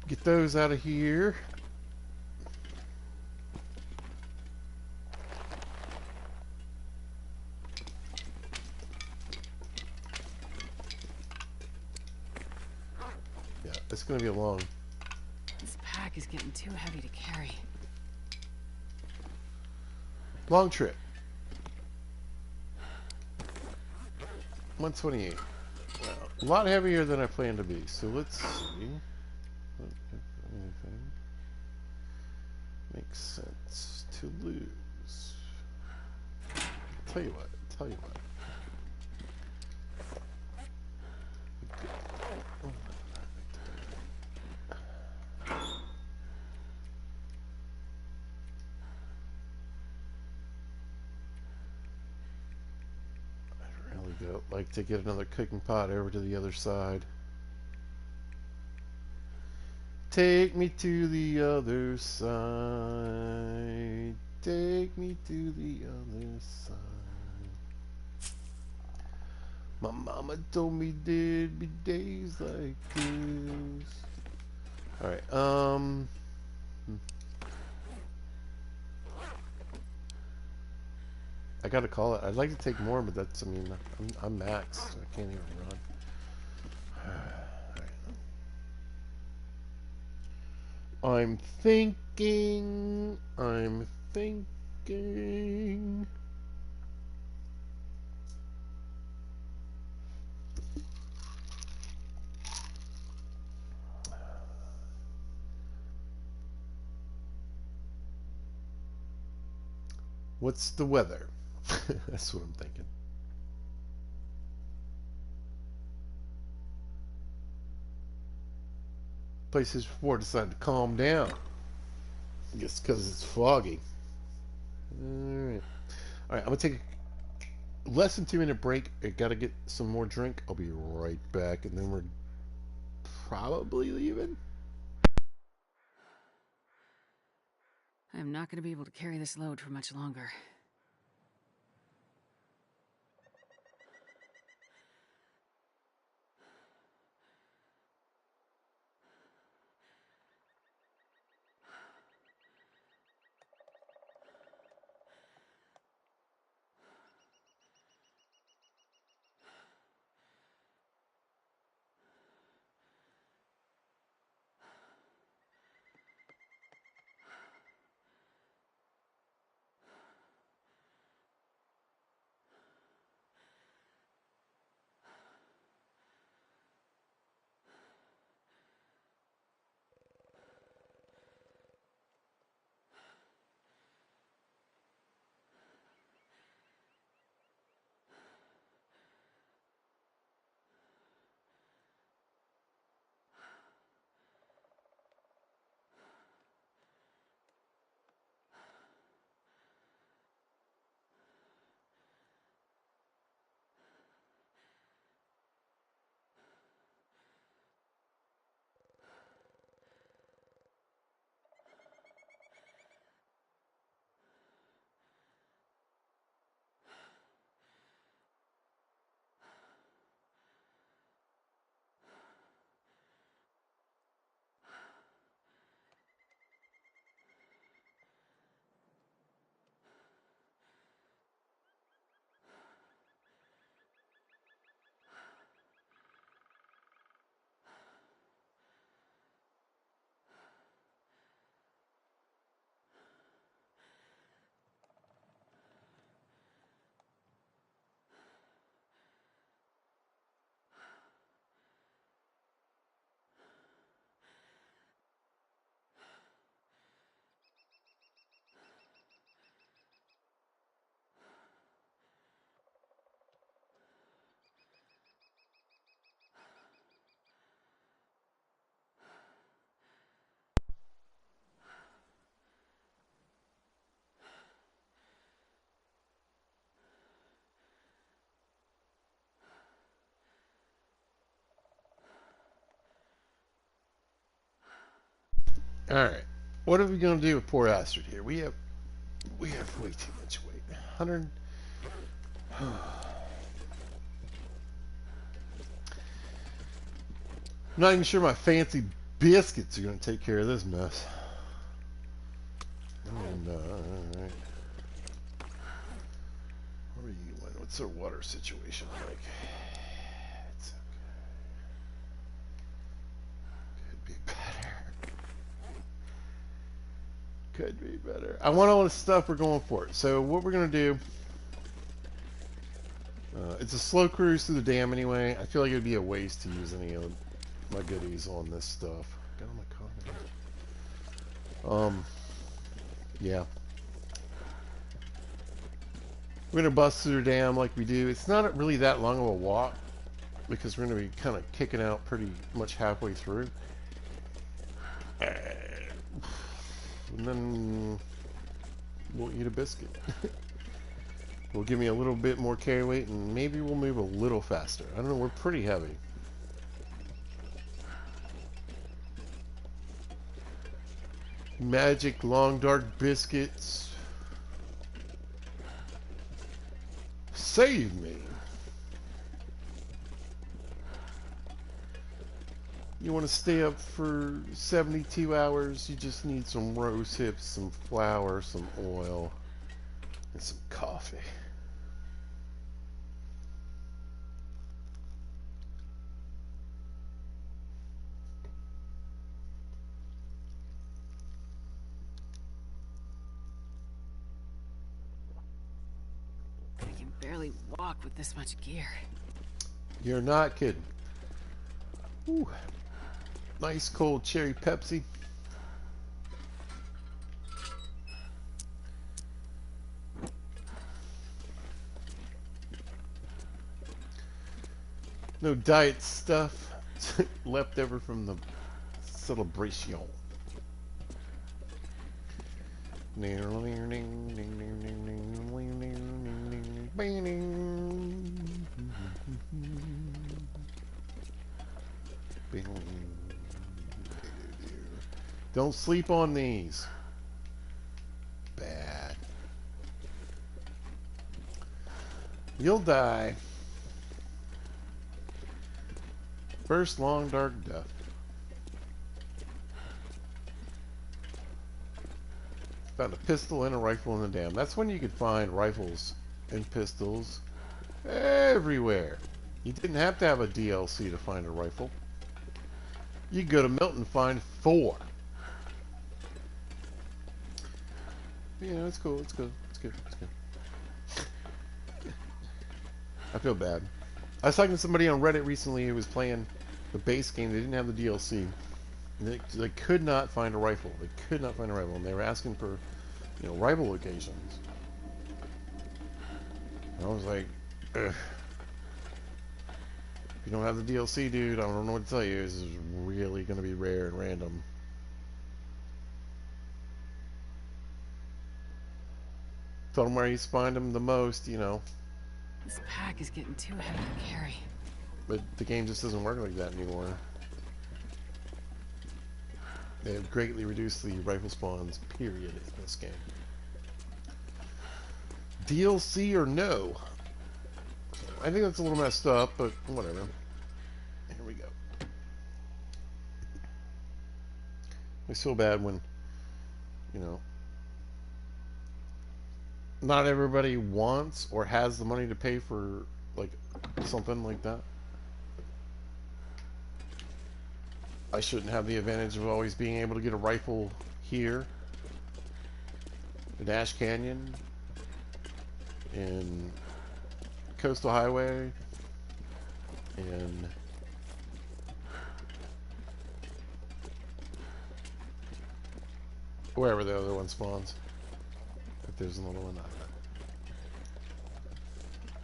Get those out of here. Yeah, it's gonna be a long.
This pack is getting too heavy to carry.
Long trip. 128. Well, a lot heavier than I planned to be. So let's see. What, if anything, makes sense to lose. Tell you what. Like to get another cooking pot over to the other side. Take me to the other side. Take me to the other side. My mama told me there'd be days like this. Alright, I gotta call it. I'd like to take more, but that's, I mean, I'm maxed, so I can't even run. Right. I'm thinking. What's the weather? That's what I'm thinking. Places before decided to calm down. Just because it's foggy. Alright. Alright, I'm going to take a less than 2 minute break. I got to get some more drink. I'll be right back, and then we're probably leaving.
I am not going to be able to carry this load for much longer.
Alright. What are we going to do with poor Astrid here? We have way too much weight. 100. I'm not even sure my fancy biscuits are going to take care of this mess. And, alright. What are you doing? What's our water situation like? It's okay. Could be better. Could be better. I want all the stuff we're going for. So what we're going to do, it's a slow cruise through the dam anyway. I feel like it would be a waste to use any of my goodies on this stuff. Got on my car. Yeah. We're going to bust through the dam like we do. It's not really that long of a walk because we're going to be kind of kicking out pretty much halfway through. And then we'll eat a biscuit. Will give me a little bit more carry weight, and maybe we'll move a little faster. I don't know, we're pretty heavy. Magic long dark biscuits. Save me. You want to stay up for 72 hours, you just need some rose hips, some flour, some oil, and some coffee.
I can barely walk with this much gear.
You're not kidding. Ooh. Nice cold cherry Pepsi. No diet stuff left over from the celebration. Don't sleep on these. Bad. You'll die. First long dark death. Found a pistol and a rifle in the dam. That's when you could find rifles and pistols everywhere. You didn't have to have a DLC to find a rifle. You could go to Milton and find 4. Yeah, it's cool. It's good. It's good. It's good. I feel bad. I was talking to somebody on Reddit recently who was playing the base game. They didn't have the DLC. They could not find a rifle. They could not find a rifle, and they were asking for, rifle locations. And I was like, ugh. If you don't have the DLC, dude, I don't know what to tell you. This is really going to be rare and random. Told him where he's find them the most,
This pack is getting too heavy to carry.
But the game just doesn't work like that anymore. They have greatly reduced the rifle spawns, period, in this game. DLC or no? I think that's a little messed up, but whatever. Here we go. It's so bad when, not everybody wants or has the money to pay for, like, something like that. I shouldn't have the advantage of always being able to get a rifle here in Ash Canyon, in Coastal Highway, in wherever the other one spawns. If there's another one.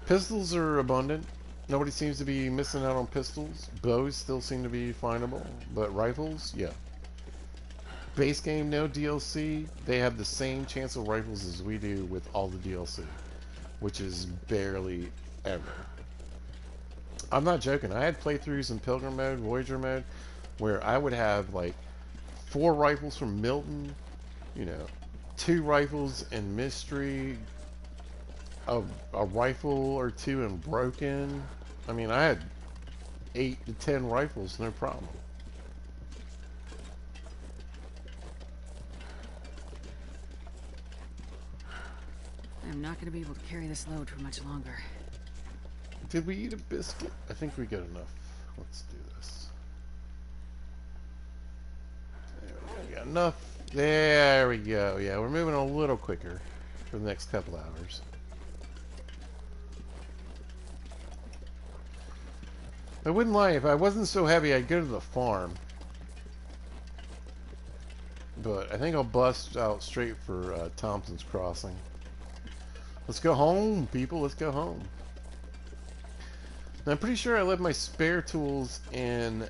Pistols are abundant. Nobody seems to be missing out on pistols. Bows still seem to be findable, but rifles, yeah. Base game, no DLC. They have the same chance of rifles as we do with all the DLC, which is barely ever. I'm not joking. I had playthroughs in Pilgrim mode, Voyager mode, where I would have like 4 rifles from Milton, 2 rifles in Mystery, a rifle or 2 in Broken. I mean, I had 8 to 10 rifles, no problem.
I'm not going to be able to carry this load for much longer.
Did we eat a biscuit? I think we got enough. Let's do this. There we go. Got enough. There we go. Yeah, we're moving a little quicker for the next couple hours. I wouldn't lie, if I wasn't so heavy, I'd go to the farm. But I think I'll bust out straight for Thompson's Crossing. Let's go home, people. Let's go home. Now, I'm pretty sure I left my spare tools in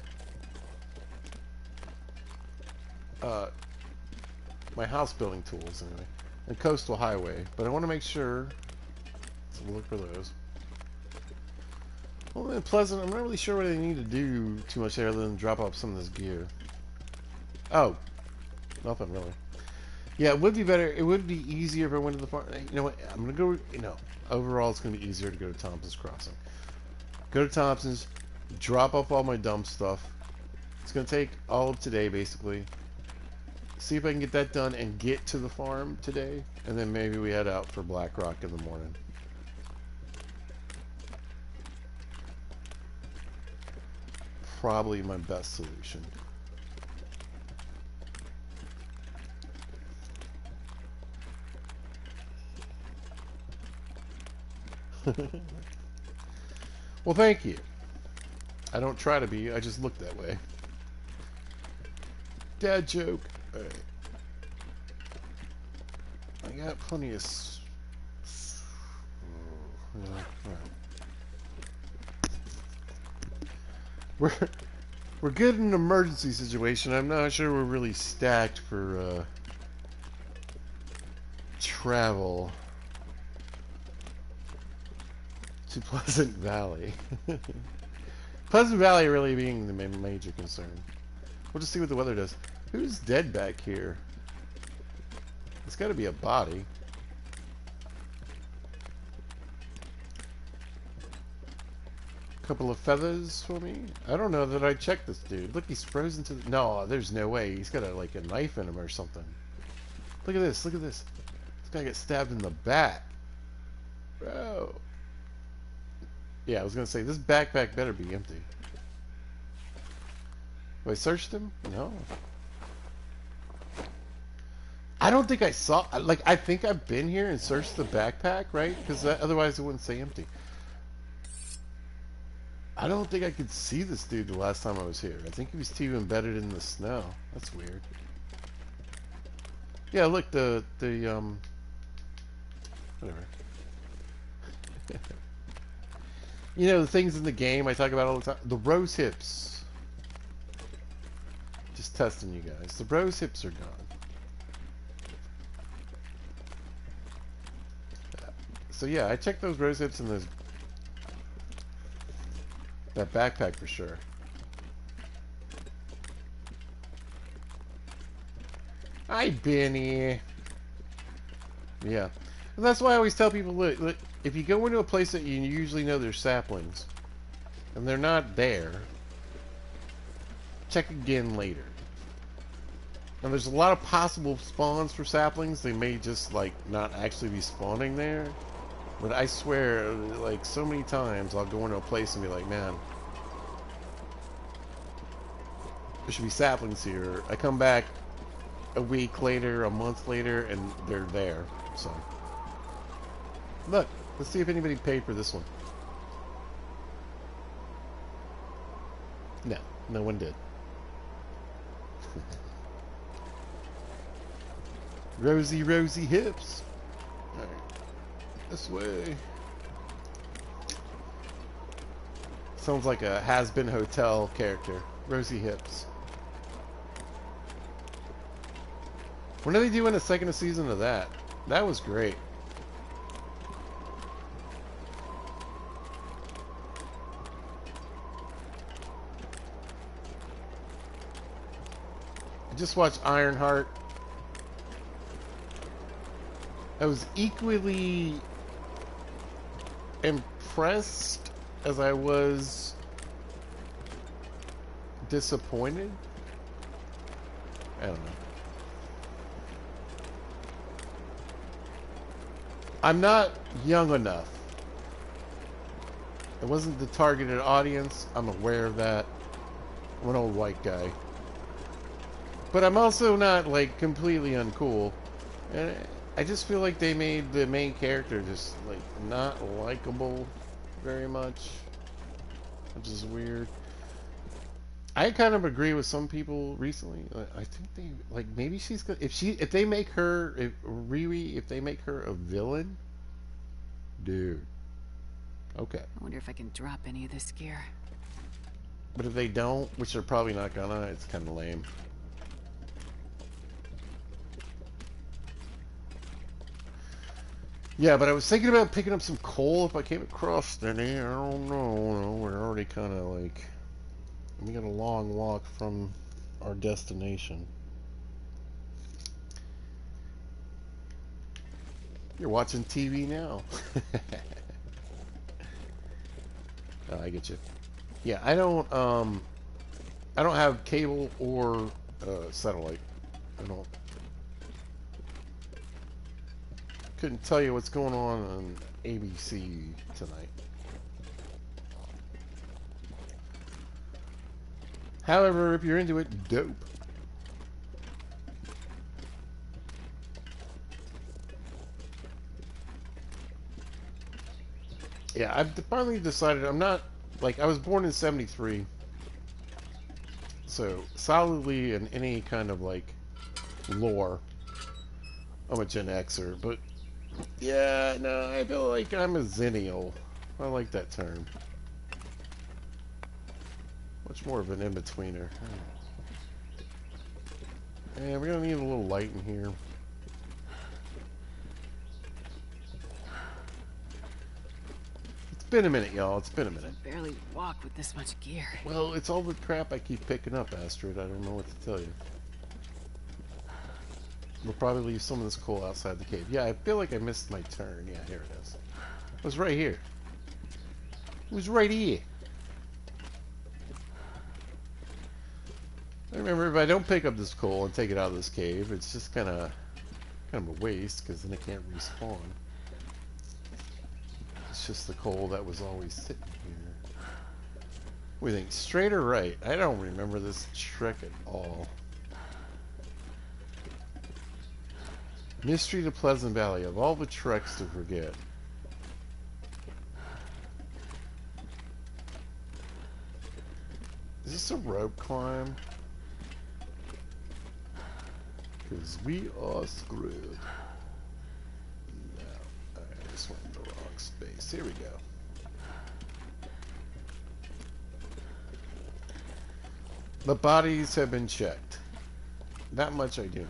my house building tools, anyway. And Coastal Highway. But I want to make sure. So we'll look for those. Well, then Pleasant, I'm not really sure what I need to do too much there other than drop off some of this gear. Oh, nothing really. Yeah, it would be better. It would be easier if I went to the farm. You know what? I'm going to go, overall it's going to be easier to go to Thompson's Crossing. Go to Thompson's, drop off all my dumb stuff. It's going to take all of today, basically. See if I can get that done and get to the farm today. And then maybe we head out for Black Rock in the morning. Probably my best solution. Well, thank you. I don't try to be, I just look that way. Dad joke. All right. I got plenty of... Yeah, all right. We're good in an emergency situation. I'm not sure we're really stacked for travel to Pleasant Valley. Pleasant Valley really being the major concern. We'll just see what the weather does. Who's dead back here? It's got to be a body. Couple of feathers for me. I don't know that I checked this dude. Look, he's frozen to the... No, there's no way. He's got like a knife in him or something. Look at this. Look at this. This guy gets stabbed in the back. Bro. Yeah, I was going to say, this backpack better be empty. Have I searched him? No. I don't think I saw... Like, I think I've been here and searched the backpack, right? Because otherwise it wouldn't say empty. I don't think I could see this dude the last time I was here. I think he was too embedded in the snow. That's weird. Yeah, look, whatever. You know, the things in the game I talk about all the time. The rose hips. Just testing you guys. The rose hips are gone. So yeah, I checked those rose hips and those... that backpack for sure. Hi, Benny. Yeah. And that's why I always tell people, look, if you go into a place that you usually know there's saplings, and they're not there, check again later. And there's a lot of possible spawns for saplings. They may just, like, not actually be spawning there. But I swear, like, so many times I'll go into a place and be like, man, there should be saplings here. I come back a week later, a month later, and they're there. So, look, let's see if anybody paid for this one. No, no one did. Rosy, rosy hips. Alright, this way. Sounds like a has-been hotel character. Rosy hips. When are they doing a second season of that? That was great. I just watched Ironheart. I was equally impressed as I was disappointed. I don't know. I'm not young enough. It wasn't the targeted audience. I'm aware of that. I'm an old white guy. But I'm also not, like, completely uncool. And I just feel like they made the main character just, like, not likable very much. Which is weird. I kind of agree with some people recently. I think they, like, maybe she's good. If they make her, if they make her a villain, dude. Okay.
I wonder if I can drop any of this gear.
But if they don't, which they're probably not gonna, it's kind of lame. Yeah, but I was thinking about picking up some coal if I came across any. I don't know. We're already kind of like... We got a long walk from our destination. You're watching TV now. Oh, I get you. Yeah, I don't have cable or satellite. I don't. Couldn't tell you what's going on ABC tonight. However, if you're into it, dope. Yeah, I've finally decided I'm not, like, I was born in 73. So, solidly in any kind of, like, lore, I'm a Gen Xer. But, yeah, no, I feel like I'm a Zennial. I like that term. Much more of an in-betweener. And we're gonna need a little light in here. been a minute, y'all. It's been a minute.
I barely walk with this much gear.
Well, it's all the crap I keep picking up, Astrid. I don't know what to tell you. We'll probably leave some of this coal outside the cave. Yeah, I feel like I missed my turn. Yeah, here it is. It was right here. It was right here. I remember, if I don't pick up this coal and take it out of this cave, it's just kind of a waste, because then it can't respawn. It's just the coal that was always sitting here. We think straight or right? I don't remember this trick at all. Mystery to Pleasant Valley. Of all the treks to forget. Is this a rope climb? Because we are screwed. No. I just went in the wrong space. Here we go. The bodies have been checked. That much I do know.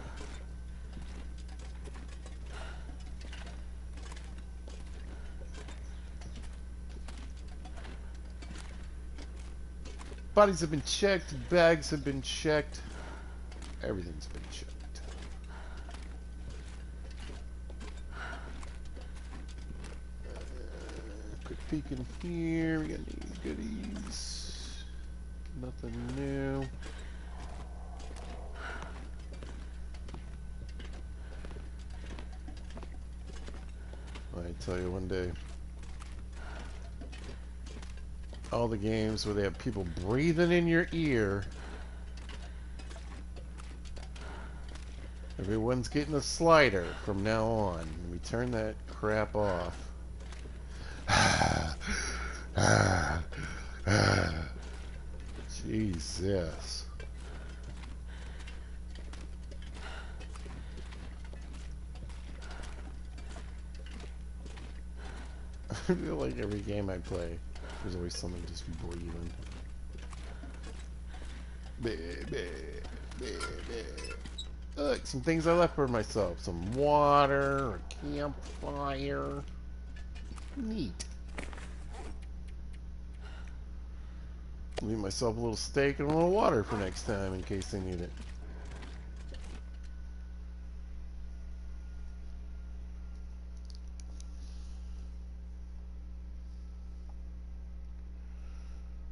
Bodies have been checked, bags have been checked, everything's been checked. Quick peek in here, we got any goodies? Nothing new. I tell you one day. All the games where they have people breathing in your ear. Everyone's getting a slider from now on. We turn that crap off. Jesus. I feel like every game I play, there's always someone just breathing. Look, some things I left for myself. Some water, a campfire. Neat. Leave myself a little steak and a little water for next time in case I need it.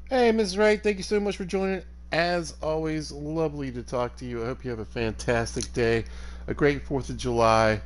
Hey, Ms. Wright, thank you so much for joining. As always, lovely to talk to you. I hope you have a fantastic day, a great 4th of July.